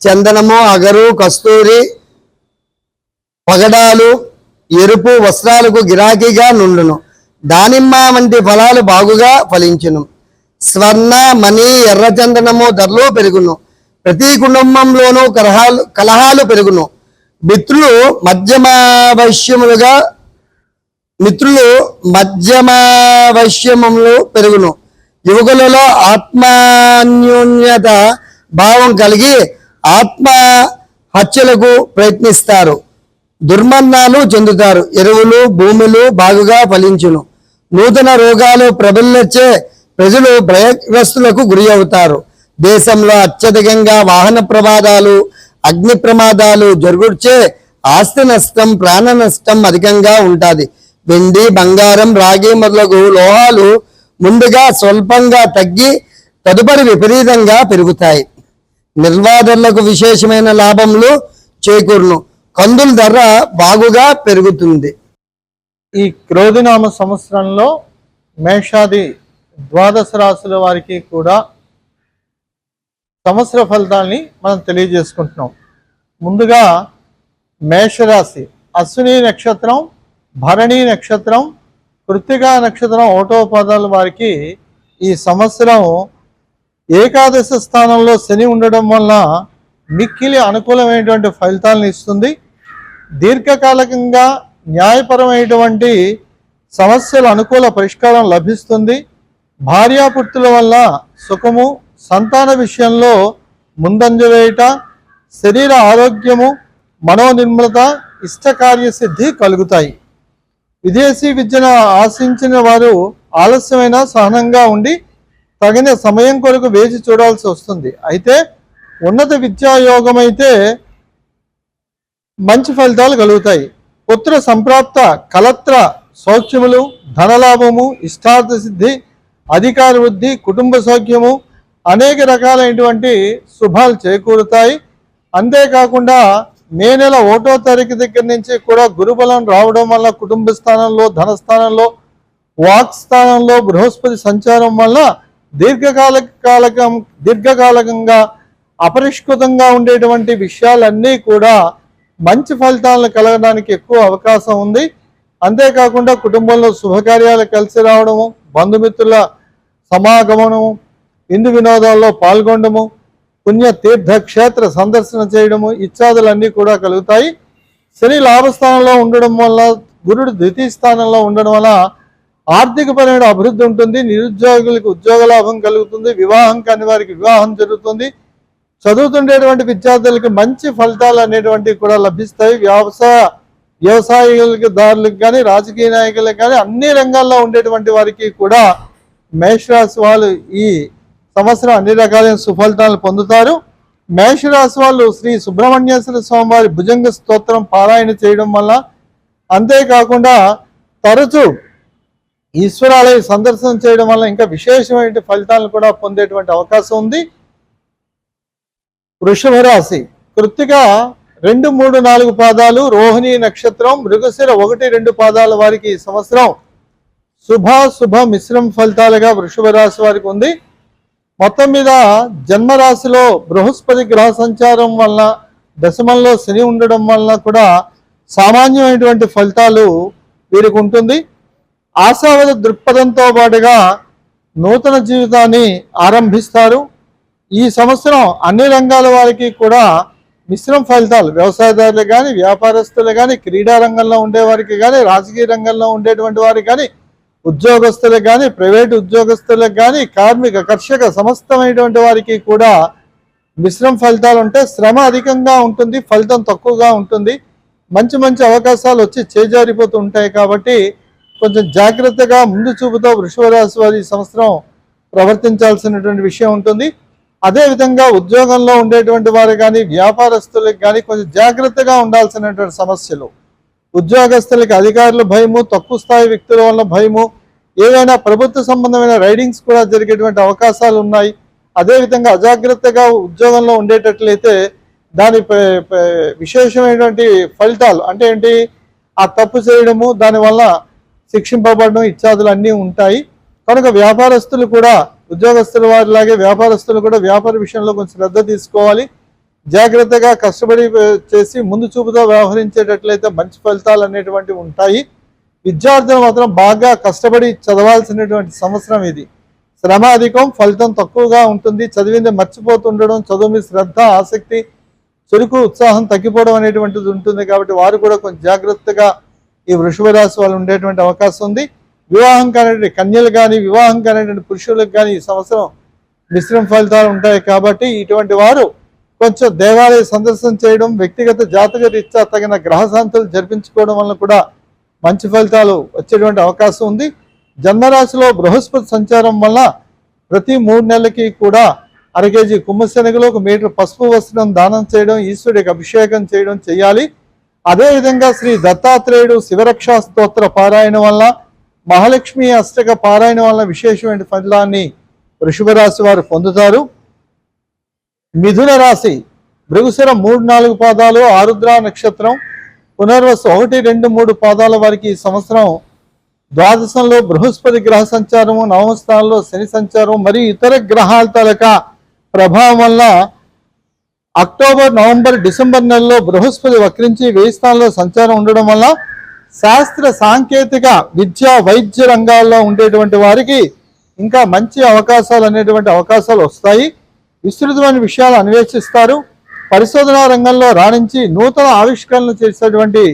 చందనము, అగరు, కస్తూరి, పగడాలు, ఎరుపు వస్త్రాలకు గిరాకీగా నుండును. దానిమ్మ వంటి ఫలాలు బాగుగా ఫలించును. స్వర్ణ, మణి, ఎర్రచందనము ధరలు పెరుగును. ప్రతి కుటుంబంలోనూ కలహాలు పెరుగును. మిత్రులు మధ్యమావశ్యములు పెరుగును. యువకులలో ఆత్మాన్యోన్యత భావం కలిగి ఆత్మహత్యలకు ప్రయత్నిస్తారు. దుర్మరణాలు చెందుతారు. ఎరువులు, భూములు బాగుగా ఫలించును. నూతన రోగాలు ప్రబలించే ప్రజలు భయగ్రస్తులకు గురి అవుతారు. దేశంలో అత్యధికంగా వాహన ప్రమాదాలు, అగ్ని ప్రమాదాలు జరుగుచే ఆస్తి నష్టం, ప్రాణ నష్టం అధికంగా ఉంటుంది. వెండి, బంగారం, రాగి మొదలగు లోహాలు ముందుగా స్వల్పంగా తగ్గి తదుపరి విపరీతంగా పెరుగుతాయి. నిర్వాధులకు విశేషమైన లాభములు చేకూరును. కందుల ధర బాగుగా పెరుగుతుంది. ఈ క్రోధినామ సంవత్సరంలో మేషాది ద్వాదశ రాశుల వారికి కూడా సంవత్సర ఫలితాల్ని మనం తెలియజేసుకుంటున్నాం. ముందుగా మేషరాశి అశ్విని నక్షత్రం, భరణి నక్షత్రం, కృత్తికా నక్షత్రం ఒకటో పదాల వారికి ఈ సంవత్సరం ఏకాదశ స్థానంలో శని ఉండడం వల్ల మిక్కిలి అనుకూలమైనటువంటి ఫలితాలను ఇస్తుంది. దీర్ఘకాలికంగా న్యాయపరమైనటువంటి సమస్యల అనుకూల పరిష్కారం లభిస్తుంది. భార్యాపుత్రుల వల్ల సుఖము, సంతాన విషయంలో ముందంజ వేయట, శరీర ఆరోగ్యము, మనోనిర్మలత, ఇష్టకార్యసిద్ధి కలుగుతాయి. విదేశీ విద్యను ఆశించిన వారు ఆలస్యమైన సహనంగా ఉండి తగిన సమయం కొరకు వేచి చూడాల్సి వస్తుంది. అయితే ఉన్నత విద్యాయోగం అయితే మంచి ఫలితాలు కలుగుతాయి. పుత్ర సంప్రాప్త, కలత్ర సౌఖ్యములు, ధనలాభము, ఇష్టార్థ సిద్ధి, అధికార వృద్ధి, కుటుంబ సౌఖ్యము, అనేక రకాలైనటువంటి శుభాలు చేకూరుతాయి. అంతేకాకుండా మే నెల 1వ తారీఖు దగ్గర నుంచి కూడా గురుబలం రావడం వల్ల కుటుంబ స్థానంలో, ధనస్థానంలో, వాక్ స్థానంలో బృహస్పతి సంచారం వల్ల దీర్ఘకాలికంగా అపరిష్కృతంగా ఉండేటువంటి విషయాలన్నీ కూడా మంచి ఫలితాలను కలగడానికి ఎక్కువ అవకాశం ఉంది. అంతేకాకుండా కుటుంబంలో శుభకార్యాలు కలిసి రావడము, బంధుమిత్రుల సమాగమనము, విందు వినోదాల్లో పాల్గొనడము, పుణ్య తీర్థక్షేత్ర సందర్శన చేయడము ఇత్యాదులన్నీ కూడా కలుగుతాయి. శని లాభస్థానంలో ఉండడం వల్ల, గురుడు ద్వితీయ స్థానంలో ఉండడం వల్ల ఆర్థికపరమైన అభివృద్ధి ఉంటుంది. నిరుద్యోగులకు ఉద్యోగ లాభం కలుగుతుంది. వివాహం కాని వారికి వివాహం జరుగుతుంది. చదువుతుండేటువంటి విద్యార్థులకి మంచి ఫలితాలు అనేటువంటివి కూడా లభిస్తాయి. వ్యవసాయదారులకు కానీ, రాజకీయ నాయకులకు కానీ, అన్ని రంగాల్లో ఉండేటువంటి వారికి కూడా మేషరాశి వాళ్ళు ఈ సంవత్సరం అన్ని రకాలైన సుఫలితాలను పొందుతారు. మేషరాశి వాళ్ళు శ్రీ సుబ్రహ్మణ్యేశ్వర స్వామి వారి భుజంగ స్తోత్రం పారాయణ చేయడం వల్ల, అంతేకాకుండా తరచూ ఈశ్వరాలయ సందర్శనం చేయడం వల్ల ఇంకా విశేషమైన ఫలితాలను కూడా పొందేటువంటి అవకాశం ఉంది. వృషభ రాశి కృత్తిక 2, 3, 4 పాదాలు, రోహిణి నక్షత్రం, మృగశిర 1, 2 పాదాల వారికి ఈ సంవత్సరం శుభ మిశ్రమ ఫలితాలుగా వృషభ రాశి వారికి ఉంది. మొత్తం మీద జన్మరాశిలో బృహస్పతి గ్రహ సంచారం వల్ల, దశమంలో శని ఉండడం వల్ల కూడా సామాన్యమైనటువంటి ఫలితాలు వీరికి ఉంటుంది. ఆశావాద దృక్పథంతో పాటుగా నూతన జీవితాన్ని ఆరంభిస్తారు. ఈ సంవత్సరం అన్ని రంగాల వారికి కూడా మిశ్రమ ఫలితాలు, వ్యవసాయదారులు కానీ, వ్యాపారస్తులు కానీ, క్రీడా రంగంలో ఉండేవారికి కానీ, రాజకీయ రంగంలో ఉండేటువంటి వారికి కానీ, ఉద్యోగస్తులకు కానీ, ప్రైవేటు ఉద్యోగస్తులకు కానీ, కార్మిక కర్షక సమస్తమైనటువంటి వారికి కూడా మిశ్రమ ఫలితాలు ఉంటాయి. శ్రమ అధికంగా ఉంటుంది, ఫలితం తక్కువగా ఉంటుంది. మంచి మంచి అవకాశాలు వచ్చి చేజారిపోతూ ఉంటాయి. కాబట్టి కొంచెం జాగ్రత్తగా ముందు చూపుతో వృషభ రాశి వారి ఈ సంవత్సరం ప్రవర్తించాల్సినటువంటి విషయం ఉంటుంది. అదేవిధంగా ఉద్యోగంలో ఉండేటువంటి వారు కానీ, వ్యాపారస్తులకు కానీ కొంచెం జాగ్రత్తగా ఉండాల్సినటువంటి సమస్యలు. ఉద్యోగస్తులకి అధికారుల భయము, తక్కువ స్థాయి వ్యక్తుల వల్ల భయము, ఏవైనా ప్రభుత్వ సంబంధమైన రైడింగ్స్ కూడా జరిగేటువంటి అవకాశాలు ఉన్నాయి. అదేవిధంగా అజాగ్రత్తగా ఉద్యోగంలో ఉండేటట్లయితే దాని విశేషమైనటువంటి ఫలితాలు అంటే ఏంటి, ఆ తప్పు చేయడము, దానివల్ల శిక్షింపబడడం ఇత్యాదులు అన్నీ ఉంటాయి. కనుక వ్యాపారస్తులు కూడా ఉద్యోగస్తుల వారిలాగే వ్యాపారస్తులు కూడా వ్యాపార విషయంలో కొంచెం శ్రద్ధ తీసుకోవాలి. జాగ్రత్తగా కష్టపడి చేసి ముందు చూపుతో వ్యవహరించేటట్లయితే మంచి ఫలితాలు అనేటువంటివి ఉంటాయి. విద్యార్థులు మాత్రం బాగా కష్టపడి చదవాల్సినటువంటి సంవత్సరం ఇది. శ్రమ అధికం, ఫలితం తక్కువగా ఉంటుంది. చదివింది మర్చిపోతుండడం, చదువు మీద శ్రద్ధ, ఆసక్తి, చురుకు, ఉత్సాహం తగ్గిపోవడం అనేటువంటిది ఉంటుంది. కాబట్టి వారు కూడా కొంచెం జాగ్రత్తగా ఈ వృషభ రాశి వాళ్ళు ఉండేటువంటి అవకాశం ఉంది. వివాహం కానిటువంటి కన్యలు కానీ, వివాహం కానిటువంటి పురుషులకు కానీ ఈ సంవత్సరం మిశ్రమ ఫలితాలు ఉంటాయి. కాబట్టి ఇటువంటి వారు కొంచెం దేవాలయ సందర్శన చేయడం, వ్యక్తిగత జాతక రీత్యా తగిన గ్రహశాంతులు జరిపించుకోవడం వల్ల కూడా మంచి ఫలితాలు వచ్చేటువంటి అవకాశం ఉంది. జన్మరాశిలో బృహస్పతి సంచారం వల్ల ప్రతి 3 నెలలకి కూడా 1/2 కేజీ కుమ్మశనగలు, 1 మీటర్ పసుపు వస్త్రం దానం చేయడం, ఈశ్వరుడికి అభిషేకం చేయడం చేయాలి. అదేవిధంగా శ్రీ దత్తాత్రేయుడు శివరక్షా స్తోత్ర పారాయణ వల్ల, మహాలక్ష్మి అష్టక పారాయణ వల్ల విశేషమైన ఫలాన్ని వృషభ రాశి వారు పొందుతారు. మిథున రాశి భృగుశిర 3-4 పాదాలు, ఆరుద్ర నక్షత్రం, పునర్వసు 1-2-3 పాదాల వారికి ఈ సంవత్సరం ద్వాదశంలో బృహస్పతి గ్రహ సంచారము, నవమ స్థానంలో శని సంచారం మరియు ఇతర గ్రహాల తాలూకా ప్రభావం వల్ల అక్టోబర్, నవంబర్, డిసెంబర్ నెలలో బృహస్పతి వక్రించి 1000 స్థానంలో సంచారం ఉండడం వల్ల శాస్త్ర సాంకేతిక విద్య, వైద్య రంగాల్లో ఉండేటువంటి వారికి ఇంకా మంచి అవకాశాలు అనేటువంటి అవకాశాలు వస్తాయి. విస్తృతమైన విషయాలు అన్వేషిస్తారు. పరిశోధనా రంగంలో రాణించి నూతన ఆవిష్కరణలు చేసేటువంటి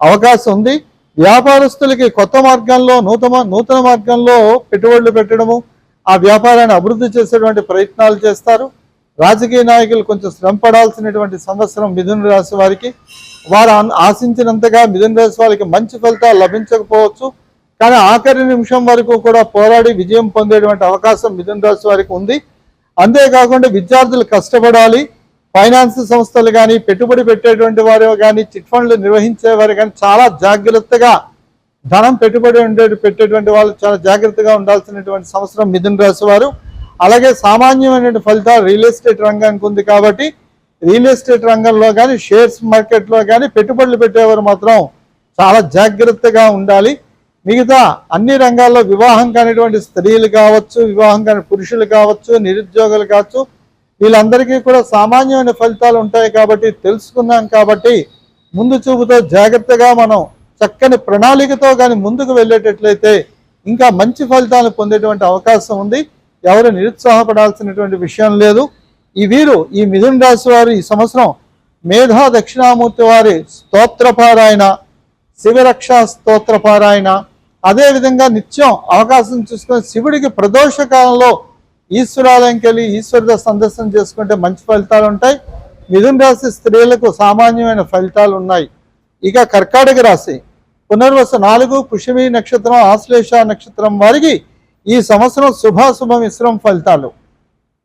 అవకాశం ఉంది. వ్యాపారస్తులకి కొత్త మార్గాల్లో, నూతన మార్గంలో పెట్టుబడులు పెట్టడము, ఆ వ్యాపారాన్ని అభివృద్ధి చేసేటువంటి ప్రయత్నాలు చేస్తారు. రాజకీయ నాయకులు కొంచెం శ్రమ పడాల్సినటువంటి సంవత్సరం మిథున రాశి వారికి. వారు ఆశించినంతగా మిథున రాశి వారికి మంచి ఫలితాలు లభించకపోవచ్చు, కానీ ఆఖరి నిమిషం వరకు కూడా పోరాడి విజయం పొందేటువంటి అవకాశం మిథున రాశి వారికి ఉంది. అంతేకాకుండా విద్యార్థులు కష్టపడాలి. ఫైనాన్స్ సంస్థలు కానీ, పెట్టుబడి పెట్టేటువంటి వారు కానీ, చిట్ ఫండ్లు నిర్వహించేవారు కానీ చాలా జాగ్రత్తగా ధనం పెట్టుబడి పెట్టేటువంటి వాళ్ళు చాలా జాగ్రత్తగా ఉండాల్సినటువంటి సంవత్సరం మిథున రాశి వారు. అలాగే సామాన్యమైనటువంటి ఫలితాలు రియల్ ఎస్టేట్ రంగానికి ఉంది. కాబట్టి రియల్ ఎస్టేట్ రంగంలో కానీ, షేర్స్ మార్కెట్లో కానీ పెట్టుబడులు పెట్టేవారు మాత్రం చాలా జాగ్రత్తగా ఉండాలి. మిగతా అన్ని రంగాల్లో వివాహం కానిటువంటి స్త్రీలు కావచ్చు, వివాహం కాని పురుషులు కావచ్చు, నిరుద్యోగులు కావచ్చు, వీళ్ళందరికీ కూడా సామాన్యమైన ఫలితాలు ఉంటాయి. కాబట్టి తెలుసుకున్నాం. కాబట్టి ముందు చూపుతో జాగ్రత్తగా మనం చక్కని ప్రణాళికతో కానీ ముందుకు వెళ్ళేటట్లయితే ఇంకా మంచి ఫలితాలు పొందేటువంటి అవకాశం ఉంది. ఎవరు నిరుత్సాహపడాల్సినటువంటి విషయం లేదు. ఈ మిథున రాశి వారు ఈ సంవత్సరం మేధా దక్షిణామూర్తి వారి స్తోత్రపారాయణ, శివరక్ష స్తోత్రపారాయణ, అదేవిధంగా నిత్యం అవకాశం చూసుకొని శివుడికి ప్రదోష కాలంలో ఈశ్వరాలయంకి వెళ్ళి ఈశ్వరుడు సందర్శనం చేసుకుంటే మంచి ఫలితాలు ఉంటాయి. మిథున రాశి స్త్రీలకు సామాన్యమైన ఫలితాలు ఉన్నాయి. ఇక కర్కాటక రాశి పునర్వసు 4, పుష్యమి నక్షత్రం, ఆశ్లేష నక్షత్రం వారికి ఈ సంవత్సరం శుభాశుభ మిశ్రమ ఫలితాలు.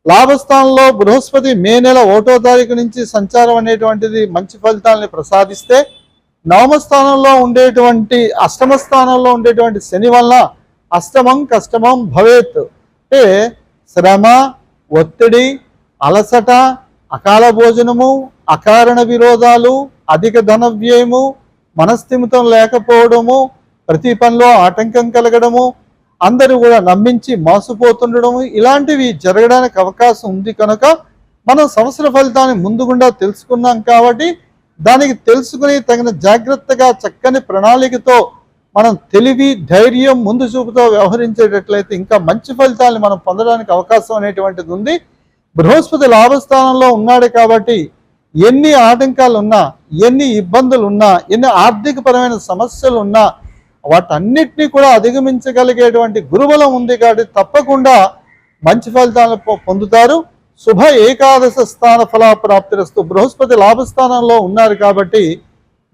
లాభస్థానంలో బృహస్పతి మే నెల 1వ తారీఖు నుంచి సంచారం అనేటువంటిది మంచి ఫలితాలని ప్రసాదిస్తే, నవమ స్థానంలో ఉండేటువంటి అష్టమ స్థానంలో ఉండేటువంటి శని వల్ల అష్టమం కష్టమం భవేత్ అంటే శ్రమ, ఒత్తిడి, అలసట, అకాల భోజనము, అకారణ విరోధాలు, అధిక ధన వ్యయము, మనస్థిమితం లేకపోవడము, ప్రతి పనిలో ఆటంకం కలగడము, అందరూ కూడా నమ్మించి మోసపోతుండడము, ఇలాంటివి జరగడానికి అవకాశం ఉంది. కనుక మనం సంవత్సర ఫలితాన్ని ముందుగుండా తెలుసుకున్నాం. కాబట్టి దానికి తెలుసుకుని తగిన జాగ్రత్తగా చక్కని ప్రణాళికతో మనం తెలివి ధైర్యం ముందు చూపుతో వ్యవహరించేటట్లయితే ఇంకా మంచి ఫలితాలను మనం పొందడానికి అవకాశం అనేటువంటిది ఉంది. బృహస్పతి లాభస్థానంలో ఉన్నాడు కాబట్టి ఎన్ని ఆటంకాలు ఉన్నా, ఎన్ని ఇబ్బందులు ఉన్నా, ఎన్ని ఆర్థికపరమైన సమస్యలు ఉన్నా వాటన్నిటినీ కూడా అధిగమించగలిగేటువంటి గురుబలం ఉంది కాబట్టి తప్పకుండా మంచి ఫలితాలను పొందుతారు. శుభ ఏకాదశ స్థాన ఫలాప్రాప్తిరస్తు. బృహస్పతి లాభస్థానంలో ఉన్నారు కాబట్టి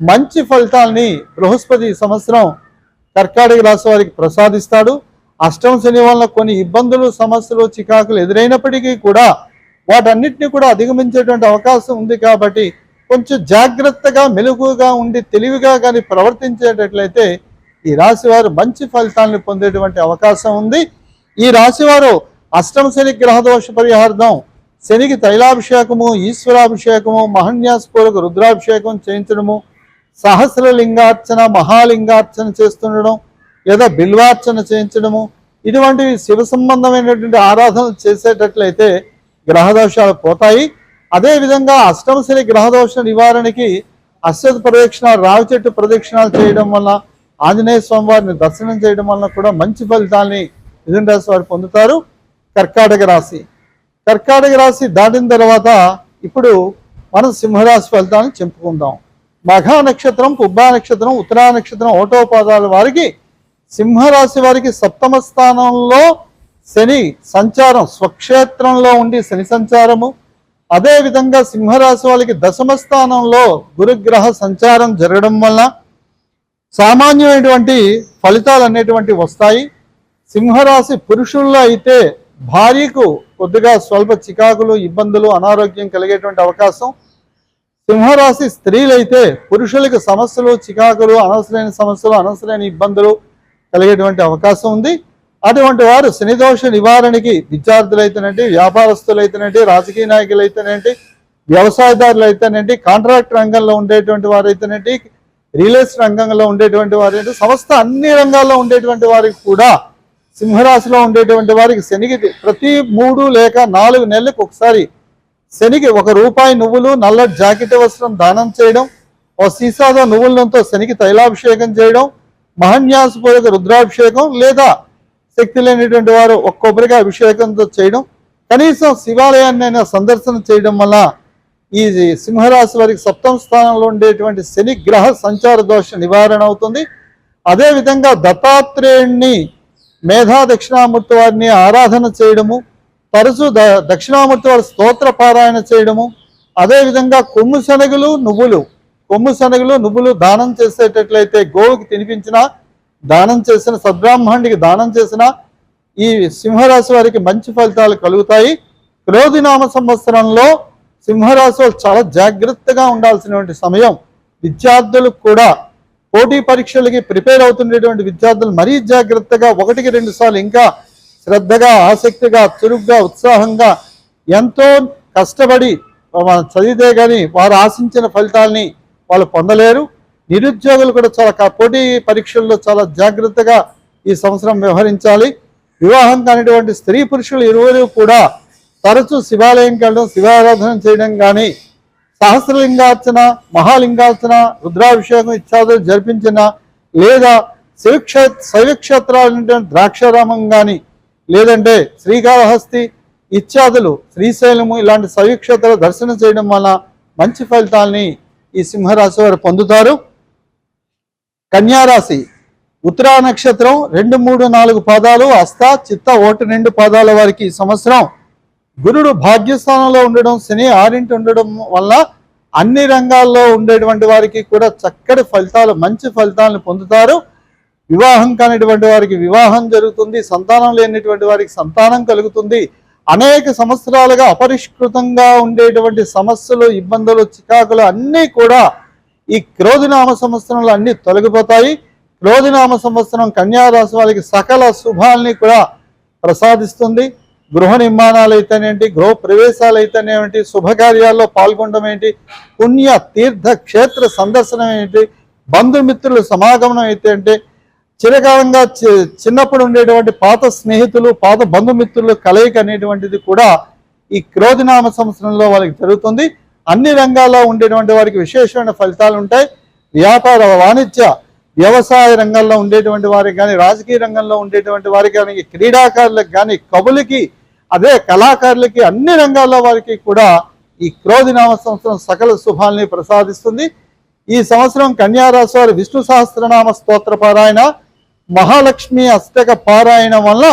మంచి ఫలితాల్ని బృహస్పతి ఈ సంవత్సరం కర్కాటక రాశి వారికి ప్రసాదిస్తాడు. అష్టమ శని వలన కొన్ని ఇబ్బందులు సమస్యలు చికాకులు ఎదురైనప్పటికీ కూడా వాటన్నిటిని కూడా అధిగమించేటువంటి అవకాశం ఉంది కాబట్టి కొంచెం జాగ్రత్తగా మెలకుగా ఉండి తెలివిగా కానీ ప్రవర్తించేటట్లయితే ఈ రాశి వారు మంచి ఫలితాలను పొందేటువంటి అవకాశం ఉంది. ఈ రాశివారు అష్టమ శని గ్రహదోష పరిహార్థం శనికి తైలాభిషేకము, ఈశ్వరాభిషేకము, మహాన్యాసపూర్వక రుద్రాభిషేకం చేయించడము, సహస్రలింగార్చన, మహాలింగార్చన చేస్తుండడం లేదా బిల్వార్చన చేయించడము, ఇటువంటివి శివ సంబంధమైనటువంటి ఆరాధనలు చేసేటట్లయితే గ్రహదోషాలు పోతాయి. అదేవిధంగా అష్టమ శని గ్రహదోష నివారణకి అశ్వత ప్రదక్షిణాలు, రావి చెట్టు ప్రదక్షిణాలు చేయడం వల్ల, ఆంజనేయ స్వామి వారిని దర్శనం చేయడం వల్ల కూడా మంచి ఫలితాల్ని మిథున రాశి వారు పొందుతారు. కర్కాటక రాశి దాటిన తర్వాత ఇప్పుడు మనం సింహరాశి ఫలితాలను చెప్పుకుందాం. మఘా నక్షత్రం, పుబ్బా నక్షత్రం, ఉత్తరా నక్షత్రం ఒకటో పాదాల వారికి సింహరాశి వారికి సప్తమ స్థానంలో శని సంచారం, స్వక్షేత్రంలో ఉండి శని సంచారము, అదేవిధంగా సింహరాశి వారికి దశమ స్థానంలో గురుగ్రహ సంచారం జరగడం వల్ల సామాన్యమైనటువంటి ఫలితాలు అనేటువంటి వస్తాయి. సింహరాశి పురుషుల్లో అయితే భార్యకు కొద్దిగా స్వల్ప చికాకులు, ఇబ్బందులు, అనారోగ్యం కలిగేటువంటి అవకాశం. సింహరాశి స్త్రీలైతే పురుషులకు సమస్యలు, చికాకులు, అనవసరమైన సమస్యలు, అనవసరమైన ఇబ్బందులు కలిగేటువంటి అవకాశం ఉంది. అటువంటి వారు శనిదోష నివారణకి విద్యార్థులైతేనేంటి, వ్యాపారస్తులైతేనేంటి, రాజకీయ నాయకులైతేనేంటి, వ్యవసాయదారులు అయితేనేంటి, కాంట్రాక్ట్ రంగంలో ఉండేటువంటి వారైతేనేంటి, రియల్ ఎస్టేట్ రంగంలో ఉండేటువంటి వారైతే సమస్త అన్ని రంగాల్లో ఉండేటువంటి వారికి కూడా సింహరాశిలో ఉండేటువంటి వారికి శనికి ప్రతి 3 లేక 4 నెలలకు ఒకసారి శనికి ₹1 నువ్వులు, నల్ల జాకెట్ వస్త్రం దానం చేయడం, ఓ సీసాలో నువ్వులతో శనికి తైలాభిషేకం చేయడం, మహాన్యాసపూర్వక రుద్రాభిషేకం లేదా శక్తి లేనిటువంటి వారు ఒక కొబ్బరికాయ అభిషేకంతో చేయడం, కనీసం శివాలయాన్ని సందర్శన చేయడం వల్ల ఈ సింహరాశి వారికి సప్తమ స్థానంలో ఉండేటువంటి శని గ్రహ సంచార దోష నివారణ అవుతుంది. అదేవిధంగా దత్తాత్రేయుణ్ణి, మేధా దక్షిణామూర్తి వారిని ఆరాధన చేయడము, తరచూ దక్షిణామూర్తి వారి స్తోత్ర పారాయణ చేయడము, అదేవిధంగా కొమ్ము శనగలు నువ్వులు దానం చేసేటట్లయితే గోవుకి తినిపించిన, దానం చేసిన, సద్బ్రాహ్మణుడికి దానం చేసిన ఈ సింహరాశి వారికి మంచి ఫలితాలు కలుగుతాయి. క్రోధినామ సంవత్సరంలో సింహరాశి వాళ్ళు చాలా జాగ్రత్తగా ఉండాల్సినటువంటి సమయం. విద్యార్థులకు కూడా పోటీ పరీక్షలకి ప్రిపేర్ అవుతున్నటువంటి విద్యార్థులు మరీ జాగ్రత్తగా 1-2 సార్లు ఇంకా శ్రద్ధగా, ఆసక్తిగా, చురుగ్గా, ఉత్సాహంగా ఎంతో కష్టపడి చదివితే కానీ వారు ఆశించిన ఫలితాలని వాళ్ళు పొందలేరు. నిరుద్యోగులు కూడా చాలా పోటీ పరీక్షల్లో చాలా జాగ్రత్తగా ఈ సంవత్సరం వ్యవహరించాలి. వివాహం కానిటువంటి స్త్రీ పురుషులు ఇరువురు కూడా తరచూ శివాలయంకి వెళ్ళడం, శివారాధన చేయడం కానీ, సహస్రలింగార్చన, మహాలింగార్చన, రుద్రాభిషేకం ఇత్యాదులు జరిపించిన లేదా శైవక్షేత్రాలు ద్రాక్షారామం కానీ లేదంటే శ్రీకాళహస్తి ఇత్యాదులు, శ్రీశైలము ఇలాంటి శైవక్షేత్రాలు దర్శనం చేయడం వల్ల మంచి ఫలితాలని ఈ సింహరాశి వారు పొందుతారు. కన్యారాశి ఉత్తరా నక్షత్రం 2, 3, 4 పాదాలు, హస్త, చిత్త 1, 2 పాదాల వారికి ఈ సంవత్సరం గురుడు భాగ్యస్థానంలో ఉండడం, శని 6 ఉండడం వల్ల అన్ని రంగాల్లో ఉండేటువంటి వారికి కూడా చక్కటి ఫలితాలు, మంచి ఫలితాలను పొందుతారు. వివాహం కానిటువంటి వారికి వివాహం జరుగుతుంది, సంతానం లేనిటువంటి వారికి సంతానం కలుగుతుంది. అనేక సంవత్సరాలుగా అపరిష్కృతంగా ఉండేటువంటి సమస్యలు, ఇబ్బందులు, చికాకులు అన్నీ కూడా ఈ క్రోధినామ సంవత్సరంలో అన్ని తొలగిపోతాయి. క్రోధినామ సంవత్సరం కన్యారాశి వారికి సకల శుభాలని కూడా ప్రసాదిస్తుంది. గృహ నిర్మాణాలు అయితేనేంటి, గృహ ప్రవేశాలు అయితేనేమిటి, శుభకార్యాల్లో పాల్గొనడం ఏంటి, పుణ్య తీర్థ క్షేత్ర సందర్శనం ఏంటి, బంధుమిత్రుల సమాగమనం అయితే అంటే, చిరకాలంగా చిన్నప్పుడు ఉండేటువంటి పాత స్నేహితులు, పాత బంధుమిత్రులు కలయిక అనేటువంటిది కూడా ఈ క్రోధినామ సంవత్సరంలో వాళ్ళకి జరుగుతుంది. అన్ని రంగాల్లో ఉండేటువంటి వారికి విశేషమైన ఫలితాలు ఉంటాయి. వ్యాపార వాణిజ్య వ్యవసాయ రంగంలో ఉండేటువంటి వారికి కానీ, రాజకీయ రంగంలో ఉండేటువంటి వారికి కానీ, క్రీడాకారులకు కానీ, కవులకి, అదే కళాకారులకి, అన్ని రంగాల్లో వారికి కూడా ఈ క్రోధినామ సంవత్సరం సకల శుభాల్ని ప్రసాదిస్తుంది. ఈ సంవత్సరం కన్యారాశి వారి విష్ణు సహస్రనామ స్తోత్ర పారాయణ, మహాలక్ష్మి అష్టక పారాయణ వల్ల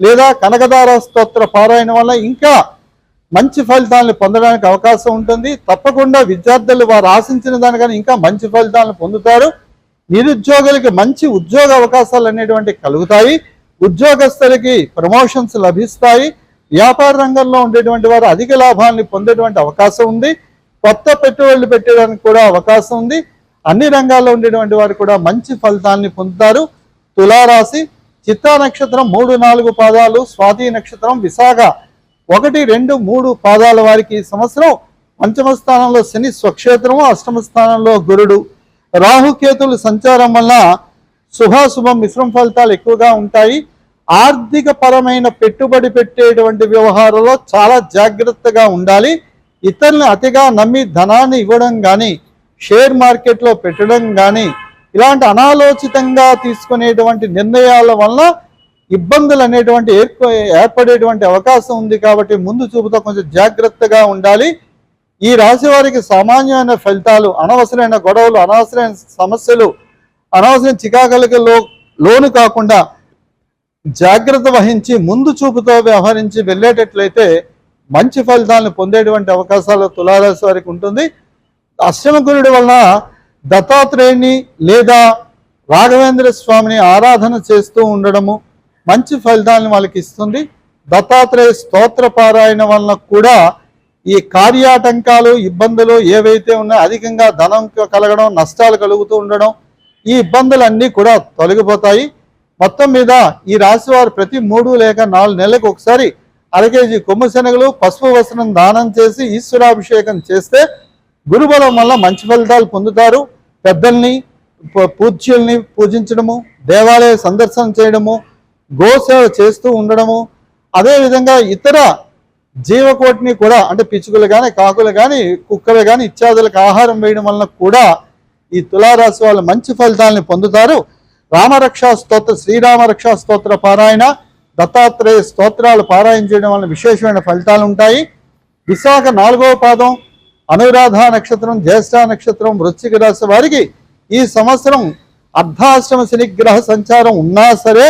లేదా కనకదార స్తోత్ర పారాయణ వల్ల ఇంకా మంచి ఫలితాలను పొందడానికి అవకాశం ఉంటుంది. తప్పకుండా విద్యార్థులు వారు ఆశించిన దానికన్నా ఇంకా మంచి ఫలితాలను పొందుతారు. నిరుద్యోగులకి మంచి ఉద్యోగ అవకాశాలు అనేటువంటి కలుగుతాయి. ఉద్యోగస్తులకి ప్రమోషన్స్ లభిస్తాయి. వ్యాపార రంగంలో ఉండేటువంటి వారు అధిక లాభాన్ని పొందేటువంటి అవకాశం ఉంది. కొత్త పెట్టుబడులు పెట్టడానికి కూడా అవకాశం ఉంది. అన్ని రంగాల్లో ఉండేటువంటి వారు కూడా మంచి ఫలితాన్ని పొందుతారు. తులారాశి చిత్తా నక్షత్రం 3, 4 పాదాలు, స్వాతి నక్షత్రం, విశాఖ 1, 2, 3 పాదాల వారికి ఈ సంవత్సరం పంచమ స్థానంలో శని స్వక్షేత్రము, అష్టమ స్థానంలో గురుడు, రాహుకేతులు సంచారం వల్ల శుభాశుభం మిశ్రమ ఫలితాలు ఎక్కువగా ఉంటాయి. ఆర్థిక పరమైన పెట్టుబడి పెట్టేటువంటి వ్యవహారంలో చాలా జాగ్రత్తగా ఉండాలి. ఇతరులను అతిగా నమ్మి ధనాన్ని ఇవ్వడం కానీ, షేర్ మార్కెట్లో పెట్టడం కానీ, ఇలాంటి అనాలోచితంగా తీసుకునేటువంటి నిర్ణయాల వల్ల ఇబ్బందులు అనేటువంటి ఏర్పడేటువంటి అవకాశం ఉంది. కాబట్టి ముందు చూపుతో కొంచెం జాగ్రత్తగా ఉండాలి. ఈ రాశి వారికి సామాన్యమైన ఫలితాలు, అనవసరమైన గొడవలు, అనవసరమైన సమస్యలు, అనవసరమైన చికాకులకు లోను కాకుండా జాగ్రత్త వహించి ముందు చూపుతో వ్యవహరించి వెళ్ళేటట్లయితే మంచి ఫలితాలను పొందేటువంటి అవకాశాలు తులారాశి వారికి ఉంటుంది. అష్టమ గురుడి వలన దత్తాత్రేయుని లేదా రాఘవేంద్ర స్వామిని ఆరాధన చేస్తూ ఉండడము మంచి ఫలితాలను వాళ్ళకి ఇస్తుంది. దత్తాత్రేయ స్తోత్ర పారాయణ వలన కూడా ఈ కార్యాటంకాలు, ఇబ్బందులు ఏవైతే ఉన్నాయో అధికంగా ధనం కలగడం, నష్టాలు కలుగుతూ ఉండడం, ఈ ఇబ్బందులన్నీ కూడా తొలగిపోతాయి. మొత్తం మీద ఈ రాశి వారు ప్రతి 3 లేక 4 నెలలకు ఒకసారి 1 కేజీ కొమ్ము శనగలు, పసుపు వస్త్రం దానం చేసి ఈశ్వరాభిషేకం చేస్తే గురుబలం వల్ల మంచి ఫలితాలు పొందుతారు. పెద్దల్ని, పూజ్యుల్ని పూజించడము, దేవాలయ సందర్శన చేయడము, గోసేవ చేస్తూ ఉండడము, అదేవిధంగా ఇతర జీవకోటిని కూడా అంటే పిచ్చుకలు కానీ, కాకులు కానీ, కుక్కలు కానీ ఇత్యాదులకు ఆహారం వేయడం వలన కూడా ఈ తులారాశి వాళ్ళు మంచి ఫలితాలని పొందుతారు. రామరక్షా స్తోత్ర, శ్రీరామరక్షా స్తోత్ర పారాయణ, దత్తాత్రేయ స్తోత్రాలు పారాయణ చేయడం వలన విశేషమైన ఫలితాలు ఉంటాయి. విశాఖ 4వ పాదం, అనురాధ నక్షత్రం, జ్యేష్ఠ నక్షత్రం, వృశ్చిక రాశి వారికి ఈ సంవత్సరం అర్ధాష్టమ శనిగ్రహ సంచారం ఉన్నా సరే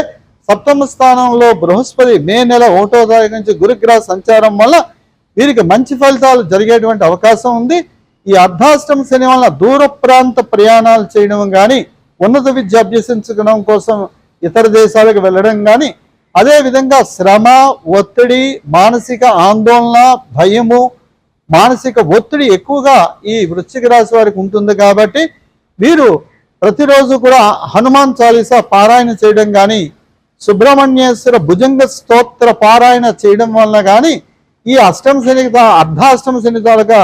సప్తమ స్థానంలో బృహస్పతి మే నెల 1వ తారీఖు నుంచి గురుగ్రహ సంచారం వల్ల వీరికి మంచి ఫలితాలు జరిగేటువంటి అవకాశం ఉంది. ఈ అర్ధాష్టమ శని వల్ల దూర ప్రాంత ప్రయాణాలు చేయడం కానీ, ఉన్నత విద్య అభ్యసించడం కోసం ఇతర దేశాలకు వెళ్ళడం కానీ, అదేవిధంగా శ్రమ, ఒత్తిడి, మానసిక ఆందోళన, భయము, మానసిక ఒత్తిడి ఎక్కువగా ఈ వృశ్చిక రాశి వారికి ఉంటుంది. కాబట్టి వీరు ప్రతిరోజు కూడా హనుమాన్ చాలీసా పారాయణ చేయడం కానీ, సుబ్రహ్మణ్యేశ్వర భుజంగ స్తోత్ర పారాయణ చేయడం వలన కానీ ఈ అష్టమ శని, అర్ధాష్టమ శని తాలూకా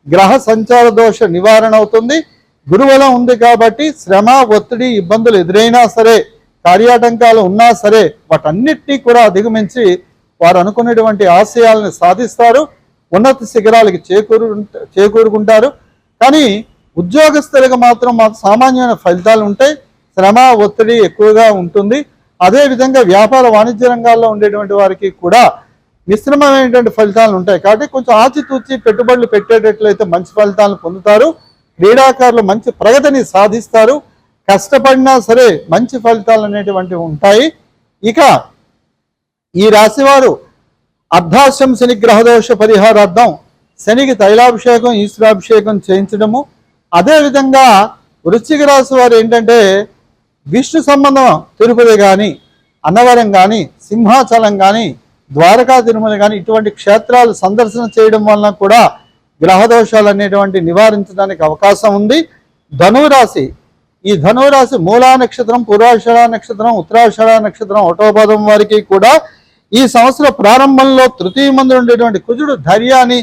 గ్రహ సంచార దోష నివారణ అవుతుంది. గురుబలం ఉంది కాబట్టి శ్రమ, ఒత్తిడి, ఇబ్బందులు ఎదురైనా సరే, కార్యాటంకాలు ఉన్నా సరే వాటన్నిటినీ కూడా అధిగమించి వారు అనుకునేటువంటి ఆశయాలను సాధిస్తారు. ఉన్నత శిఖరాలకి చేకూరుకుంటారు. కానీ ఉద్యోగస్తులకు మాత్రం సామాన్యమైన ఫలితాలు ఉంటాయి. శ్రమ, ఒత్తిడి ఎక్కువగా ఉంటుంది. అదేవిధంగా వ్యాపార వాణిజ్య రంగాల్లో ఉండేటువంటి వారికి కూడా మిశ్రమమైనటువంటి ఫలితాలు ఉంటాయి. కాబట్టి కొంచెం ఆచితూచి పెట్టుబడులు పెట్టేటట్లయితే మంచి ఫలితాలను పొందుతారు. క్రీడాకారులు మంచి ప్రగతిని సాధిస్తారు. కష్టపడినా సరే మంచి ఫలితాలు అనేటువంటివి ఉంటాయి. ఇక ఈ రాశివారు అర్ధాష్టమ శని గ్రహదోష పరిహారార్థం శనికి తైలాభిషేకం, ఈశ్వరాభిషేకం చేయించడము, అదేవిధంగా వృశ్చిక రాశి వారు ఏంటంటే విష్ణు సంబంధం తిరుపతి కానీ, అన్నవరం కానీ, సింహాచలం కానీ, ద్వారకా తిరుమల కానీ ఇటువంటి క్షేత్రాలు సందర్శన చేయడం వలన కూడా గ్రహదోషాలు అనేటువంటి నివారించడానికి అవకాశం ఉంది. ధనురాశి, ఈ ధనురాశి మూలా నక్షత్రం, పూర్వాషాఢ నక్షత్రం, ఉత్తరాషాఢ నక్షత్రం 1వ పాదం వారికి కూడా ఈ సంవత్సర ప్రారంభంలో తృతీయ మందు ఉండేటువంటి కుజుడు ధైర్యాన్ని,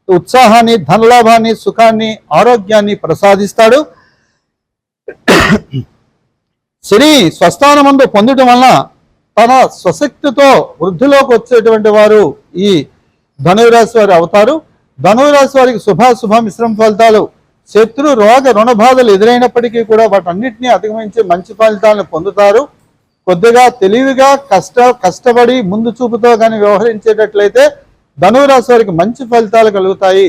ఉత్సాహాన్ని, ధనలాభాన్ని, సుఖాన్ని, ఆరోగ్యాన్ని ప్రసాదిస్తాడు. శని స్వస్థానమందు పొందడం వలన తన స్వశక్తితో వృద్ధిలోకి వచ్చేటువంటి వారు ఈ ధనురాశి వారు అవుతారు. ధనురాశి వారికి శుభాశుభ మిశ్రమ ఫలితాలు. శత్రు రోగ రుణ బాధలు ఎదురైనప్పటికీ కూడా వాటన్నిటినీ అధిగమించి మంచి ఫలితాలను పొందుతారు. కొద్దిగా తెలివిగా కష్టపడి ముందు చూపుతో కానీ వ్యవహరించేటట్లయితే ధనురాశి వారికి మంచి ఫలితాలు కలుగుతాయి.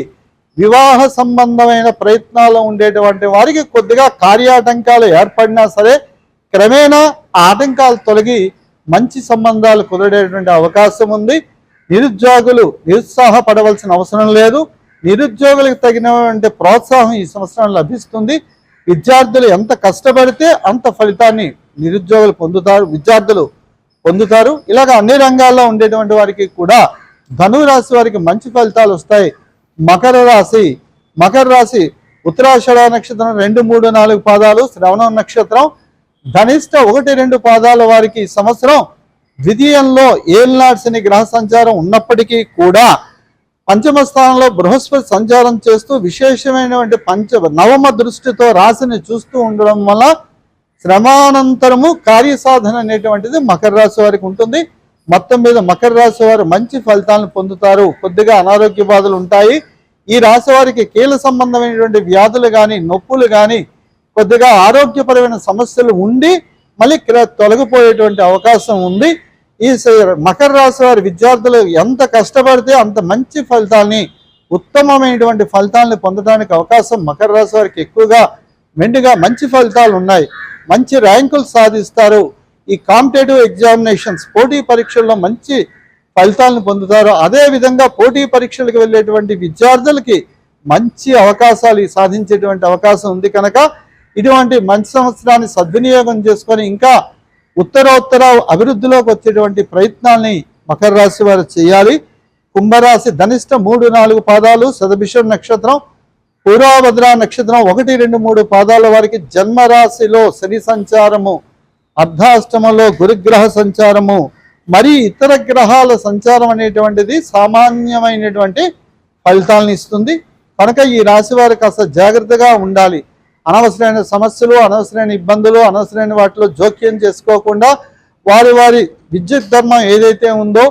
వివాహ సంబంధమైన ప్రయత్నాలు ఉండేటువంటి వారికి కొద్దిగా కార్యాటంకాలు ఏర్పడినా సరే క్రమేణా ఆటంకాలు తొలగి మంచి సంబంధాలు కుదిరేటువంటి అవకాశం ఉంది. నిరుద్యోగులు నిరుత్సాహపడవలసిన అవసరం లేదు. నిరుద్యోగులకు తగినటువంటి ప్రోత్సాహం ఈ సంవత్సరం లభిస్తుంది. విద్యార్థులు ఎంత కష్టపడితే అంత ఫలితాన్ని విద్యార్థులు పొందుతారు. ఇలాగ అన్ని రంగాల్లో ఉండేటువంటి వారికి కూడా ధనురాశి వారికి మంచి ఫలితాలు వస్తాయి. మకర రాశి ఉత్తరాషాఢ నక్షత్రం 2, 3, 4 పాదాలు, శ్రవణం నక్షత్రం, ధనిష్ట 1, 2 పాదాల వారికి ఈ సంవత్సరం ద్వితీయంలో ఏలినాటి శని గ్రహ సంచారం ఉన్నప్పటికీ కూడా పంచమ స్థానంలో బృహస్పతి సంచారం చేస్తూ విశేషమైనటువంటి నవమ దృష్టితో రాశిని చూస్తూ ఉండడం వల్ల శ్రమానంతరము కార్యసాధన అనేటువంటిది మకర రాశి వారికి ఉంటుంది. మొత్తం మీద మకర రాశి వారు మంచి ఫలితాలను పొందుతారు. కొద్దిగా అనారోగ్య బాధలు ఉంటాయి. ఈ రాశి వారికి కీళ్ళ సంబంధమైనటువంటి వ్యాధులు కానీ నొప్పులు కానీ కొద్దిగా ఆరోగ్యపరమైన సమస్యలు ఉండి మళ్ళీ తొలగిపోయేటువంటి అవకాశం ఉంది. ఈ మకర రాశి వారి విద్యార్థులు ఎంత కష్టపడితే అంత మంచి ఫలితాల్ని ఉత్తమమైనటువంటి ఫలితాలను పొందడానికి అవకాశం మకర రాశి వారికి ఎక్కువగా మెండుగా మంచి ఫలితాలు ఉన్నాయి. మంచి ర్యాంకులు సాధిస్తారు. ఈ కాంపిటేటివ్ ఎగ్జామినేషన్స్ పోటీ పరీక్షల్లో మంచి ఫలితాలను పొందుతారు. అదేవిధంగా పోటీ పరీక్షలకు వెళ్ళేటువంటి విద్యార్థులకి మంచి అవకాశాలు సాధించేటువంటి అవకాశం ఉంది. కనుక ఇటువంటి మంచి సంవత్సరాన్ని సద్వినియోగం చేసుకొని ఇంకా ఉత్తరోత్తర అభివృద్ధిలోకి వచ్చేటువంటి ప్రయత్నాల్ని మకర రాశి వారు చేయాలి. కుంభరాశి ధనిష్ట 3, 4 పాదాలు, శతభిషం నక్షత్రం, పూర్వభద్ర నక్షత్రం 1, 2, 3 పాదాల వారికి జన్మరాశిలో శని సంచారము, అర్ధాష్టమంలో గురుగ్రహ సంచారము, మరి ఇతర గ్రహాల సంచారం అనేటువంటిది సామాన్యమైనటువంటి ఫలితాలను ఇస్తుంది. కనుక ఈ రాశి వారు కాస్త జాగ్రత్తగా ఉండాలి. అనవసరమైన సమస్యలు, అనవసరమైన ఇబ్బందులు, అనవసరమైన వాటిలో జోక్యం చేసుకోకుండా వారి విద్యుత్ ధర్మం ఏదైతే ఉందో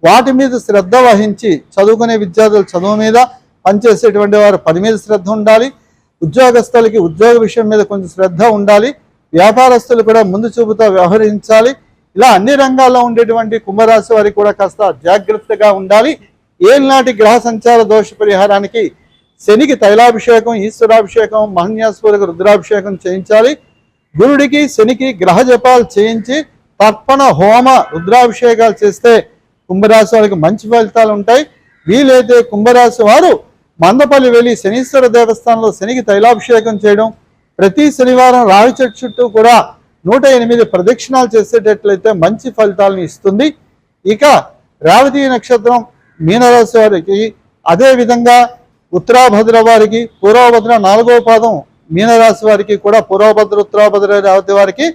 వాటి మీద శ్రద్ధ వహించి చదువుకునే విద్యార్థులు చదువు మీద, పనిచేసేటువంటి వారు పని మీద శ్రద్ధ ఉండాలి. ఉద్యోగస్తులకి ఉద్యోగ విషయం మీద కొంచెం శ్రద్ధ ఉండాలి. వ్యాపారస్తులు కూడా ముందు చూపుతో వ్యవహరించాలి. ఇలా అన్ని రంగాల్లో ఉండేటువంటి కుంభరాశి వారికి కూడా కాస్త జాగ్రత్తగా ఉండాలి. ఏలినాటి గ్రహ సంచార దోష పరిహారానికి శనికి తైలాభిషేకం, ఈశ్వరాభిషేకం, మహన్యాస్పూరక రుద్రాభిషేకం చేయించాలి. గురుడికి శనికి గ్రహ జపాలు చేయించి తర్పణ హోమ రుద్రాభిషేకాలు చేస్తే కుంభరాశి వారికి మంచి ఫలితాలు ఉంటాయి. వీలైతే కుంభరాశి వారు మందపల్లి వెళ్ళి శనీశ్వర దేవస్థానంలో శనికి తైలాభిషేకం చేయడం, ప్రతి శనివారం రావి చెట్టు చుట్టూ కూడా 108 ప్రదక్షిణాలు చేసేటట్లయితే మంచి ఫలితాలను ఇస్తుంది. ఇక రేవతి నక్షత్రం మీనరాశి వారికి, అదేవిధంగా ఉత్తరాభద్ర వారికి, పూర్వభద్ర 4వ పాదం మీనరాశి వారికి కూడా పూర్వభద్ర, ఉత్తరాభద్ర, రేవతి వారికి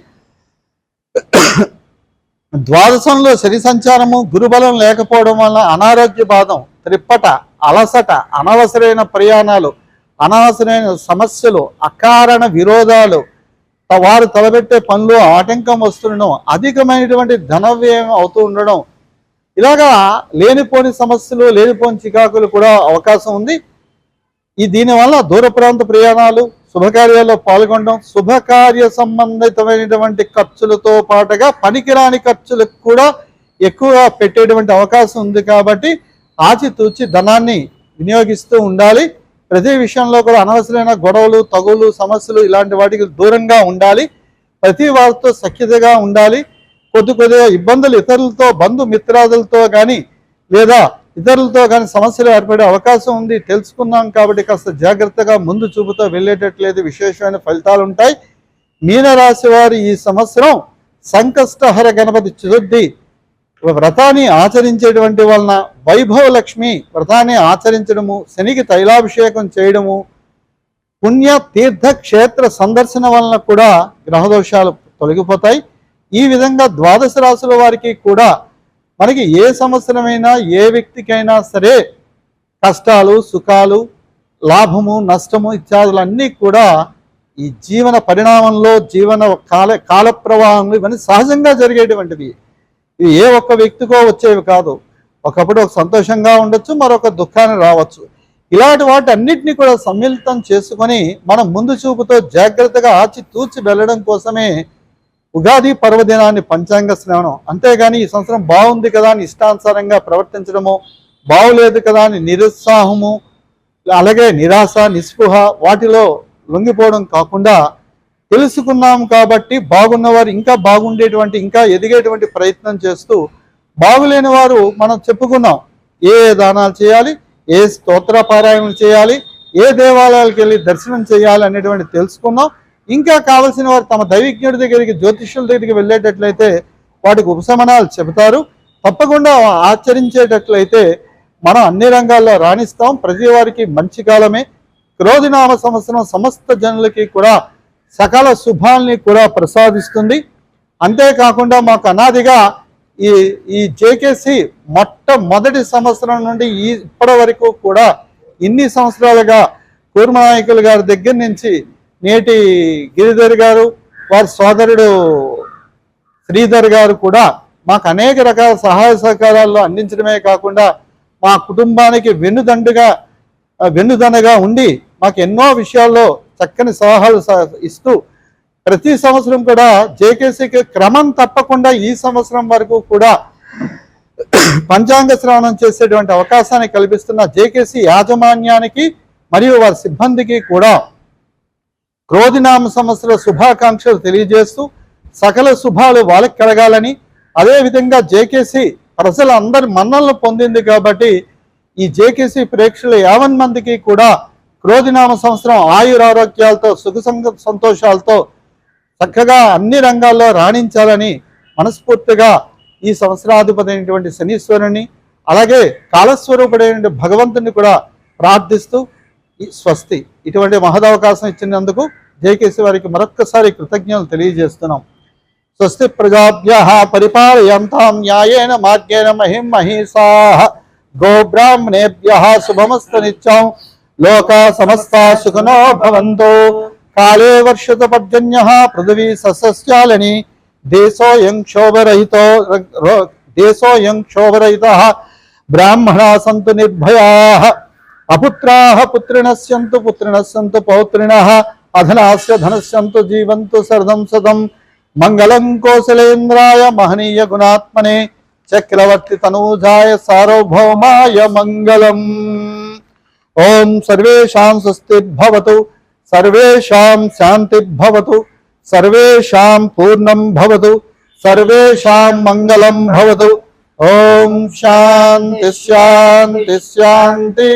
ద్వాదశంలో శని సంచారము, గురుబలం లేకపోవడం వల్ల అనారోగ్య బాధం, త్రిప్పట, అలసట, అనవసరమైన ప్రయాణాలు, అనవసరమైన సమస్యలు, అకారణ విరోధాలు, వారు తలబెట్టే పనులు ఆటంకం వస్తుండడం, అధికమైనటువంటి ధన వ్యయం అవుతూ ఉండడం, ఇలాగా లేనిపోని సమస్యలు, లేనిపోని చికాకులు కూడా అవకాశం ఉంది. దీనివల్ల దూర ప్రాంత ప్రయాణాలు, శుభకార్యాల్లో పాల్గొనడం, శుభకార్య సంబంధితమైనటువంటి ఖర్చులతో పాటుగా పనికిరాని ఖర్చులకు కూడా ఎక్కువగా పెట్టేటువంటి అవకాశం ఉంది. కాబట్టి ఆచితూచి ధనాన్ని వినియోగిస్తూ ఉండాలి. ప్రతి విషయంలో కూడా అనవసరమైన గొడవలు, తగులు, సమస్యలు ఇలాంటి వాటికి దూరంగా ఉండాలి. ప్రతి వారితో సఖ్యతగా ఉండాలి. కొద్దిగా ఇబ్బందులు ఇతరులతో, బంధుమిత్రాదులతో కానీ లేదా ఇతరులతో కానీ సమస్యలు ఏర్పడే అవకాశం ఉంది. తెలుసుకున్నాం కాబట్టి కాస్త జాగ్రత్తగా ముందు చూపుతో వెళ్ళేటట్లయితే విశేషమైన ఫలితాలు ఉంటాయి. మీనరాశి వారు ఈ సంవత్సరం సంకష్టహర గణపతి చతుర్థి వ్రతాన్ని ఆచరించేటువంటి వలన వైభవ లక్ష్మి వ్రతాన్ని ఆచరించడము, శనికి తైలాభిషేకం చేయడము, పుణ్య తీర్థ క్షేత్ర సందర్శన వలన కూడా గ్రహదోషాలు తొలగిపోతాయి. ఈ విధంగా ద్వాదశ రాశుల వారికి కూడా మనకి ఏ సంవత్సరమైనా ఏ వ్యక్తికైనా సరే కష్టాలు, సుఖాలు, లాభము, నష్టము ఇత్యాదులన్నీ కూడా ఈ జీవన పరిణామంలో, జీవన కాల ప్రవాహంలో ఇవన్నీ సహజంగా జరిగేటువంటివి. ఇవి ఏ ఒక్క వ్యక్తికో వచ్చేవి కాదు. ఒకప్పుడు ఒక సంతోషంగా ఉండొచ్చు, మరొక దుఃఖాన్ని రావచ్చు. ఇలాంటి వాటి అన్నిటినీ కూడా సమ్మిళితం చేసుకొని మనం ముందు చూపుతో జాగ్రత్తగా ఆచితూచి వెళ్ళడం కోసమే ఉగాది పర్వదినాన్ని పంచాంగ శ్రవణం. అంతేగాని ఈ సంవత్సరం బాగుంది కదా అని ఇష్టానుసారంగా ప్రవర్తించడము, బాగులేదు కదా అని నిరుత్సాహము, అలాగే నిరాశ నిస్పృహ వాటిలో లొంగిపోవడం కాకుండా, తెలుసుకున్నాం కాబట్టి బాగున్నవారు ఇంకా బాగుండేటువంటి ఇంకా ఎదిగేటువంటి ప్రయత్నం చేస్తూ, బాగులేని వారు మనం చెప్పుకున్నాం ఏ దానాలు చేయాలి, ఏ స్తోత్ర పారాయణలు చేయాలి, ఏ దేవాలయాలకు వెళ్ళి దర్శనం చేయాలి అనేటువంటి తెలుసుకున్నాం. ఇంకా కావలసిన వారు తమ దైవిజ్ఞుడి దగ్గరికి జ్యోతిష్యుల దగ్గరికి వెళ్ళేటట్లయితే వాటికి ఉపశమనాలు చెబుతారు. తప్పకుండా ఆచరించేటట్లయితే మనం అన్ని రంగాల్లో రాణిస్తాం. ప్రతి వారికి మంచి కాలమే. క్రోధినామ సంవత్సరం సమస్త జనులకి కూడా సకల శుభాల్ని కూడా ప్రసాదిస్తుంది. అంతేకాకుండా మాకు అనాదిగా ఈ జేకేసి మొట్టమొదటి సంవత్సరం నుండి ఇప్పటి వరకు కూడా ఇన్ని సంవత్సరాలుగా కూర్మనాయకులు గారి దగ్గర నుంచి నేటి గిరిధర్ గారు, వారి సోదరుడు శ్రీధర్ గారు కూడా మాకు అనేక రకాల సహాయ సహకారాల్లో అందించడమే కాకుండా మా కుటుంబానికి వెన్నుదన్నగా ఉండి మాకు ఎన్నో విషయాల్లో చక్కని సలహాలు ఇస్తూ ప్రతి సంవత్సరం కూడా జేకేసీకి క్రమం తప్పకుండా ఈ సంవత్సరం వరకు కూడా పంచాంగ శ్రవణం చేసేటువంటి అవకాశాన్ని కల్పిస్తున్న జేకేసీ యాజమాన్యానికి మరియు వారి సిబ్బందికి కూడా క్రోధినామ సంవత్సర శుభాకాంక్షలు తెలియజేస్తూ సకల శుభాలు వాళ్ళకి కలగాలని, అదేవిధంగా జేకేసీ ప్రజలందరి మన్నలను పొందింది కాబట్టి ఈ జేకేసీ ప్రేక్షకులు 50 మందికి కూడా క్రోధినామ సంవత్సరం ఆయురారోగ్యాలతో సుఖ సంతోషాలతో చక్కగా అన్ని రంగాల్లో రాణించాలని మనస్ఫూర్తిగా ఈ సంవత్సరాధిపతి అయినటువంటి శనీశ్వరుని, అలాగే కాలస్వరూపుడైన భగవంతుని కూడా ప్రార్థిస్తూ స్వస్తి ఇటువంటి మహదవకాశం ఇచ్చినందుకు జేకేసీ వారికి మరొక్కసారి కృతజ్ఞతలు తెలియజేస్తున్నాం. స్వస్తి ప్రజాభ్యః పరిపాలయంతాం న్యాయేన మార్గేణ మహిం మహీషాః గోబ్రాహ్మణేభ్యః శుభమస్తు నిత్యం లోకా సమస్తా సుఖినో భవంతు. కాళే వర్షతు పర్జన్యః పృథివీ సస్యశ్యాలిని దేశోయం క్షోభరహితః బ్రాహ్మణా సంతు నిర్భయాః అపుత్రాః పుత్రిణः సంతు పౌత్రిణः అధనాస్య ధనస్యంతు జీవంతు శరదం శతం. మంగళం కోసలేంద్రాయ మహనీయ గుణాత్మనే చక్రవర్తి తనూజాయ సార్వభౌమాయ మంగళం. ఓం సర్వేషాం స్వస్తిర్భవతు, సర్వేషాం శాంతిర్భవతు, సర్వేషాం పూర్ణం భవతు, సర్వేషాం మంగళం భవతు. ఓం శాంతి శాంతి శాంతి.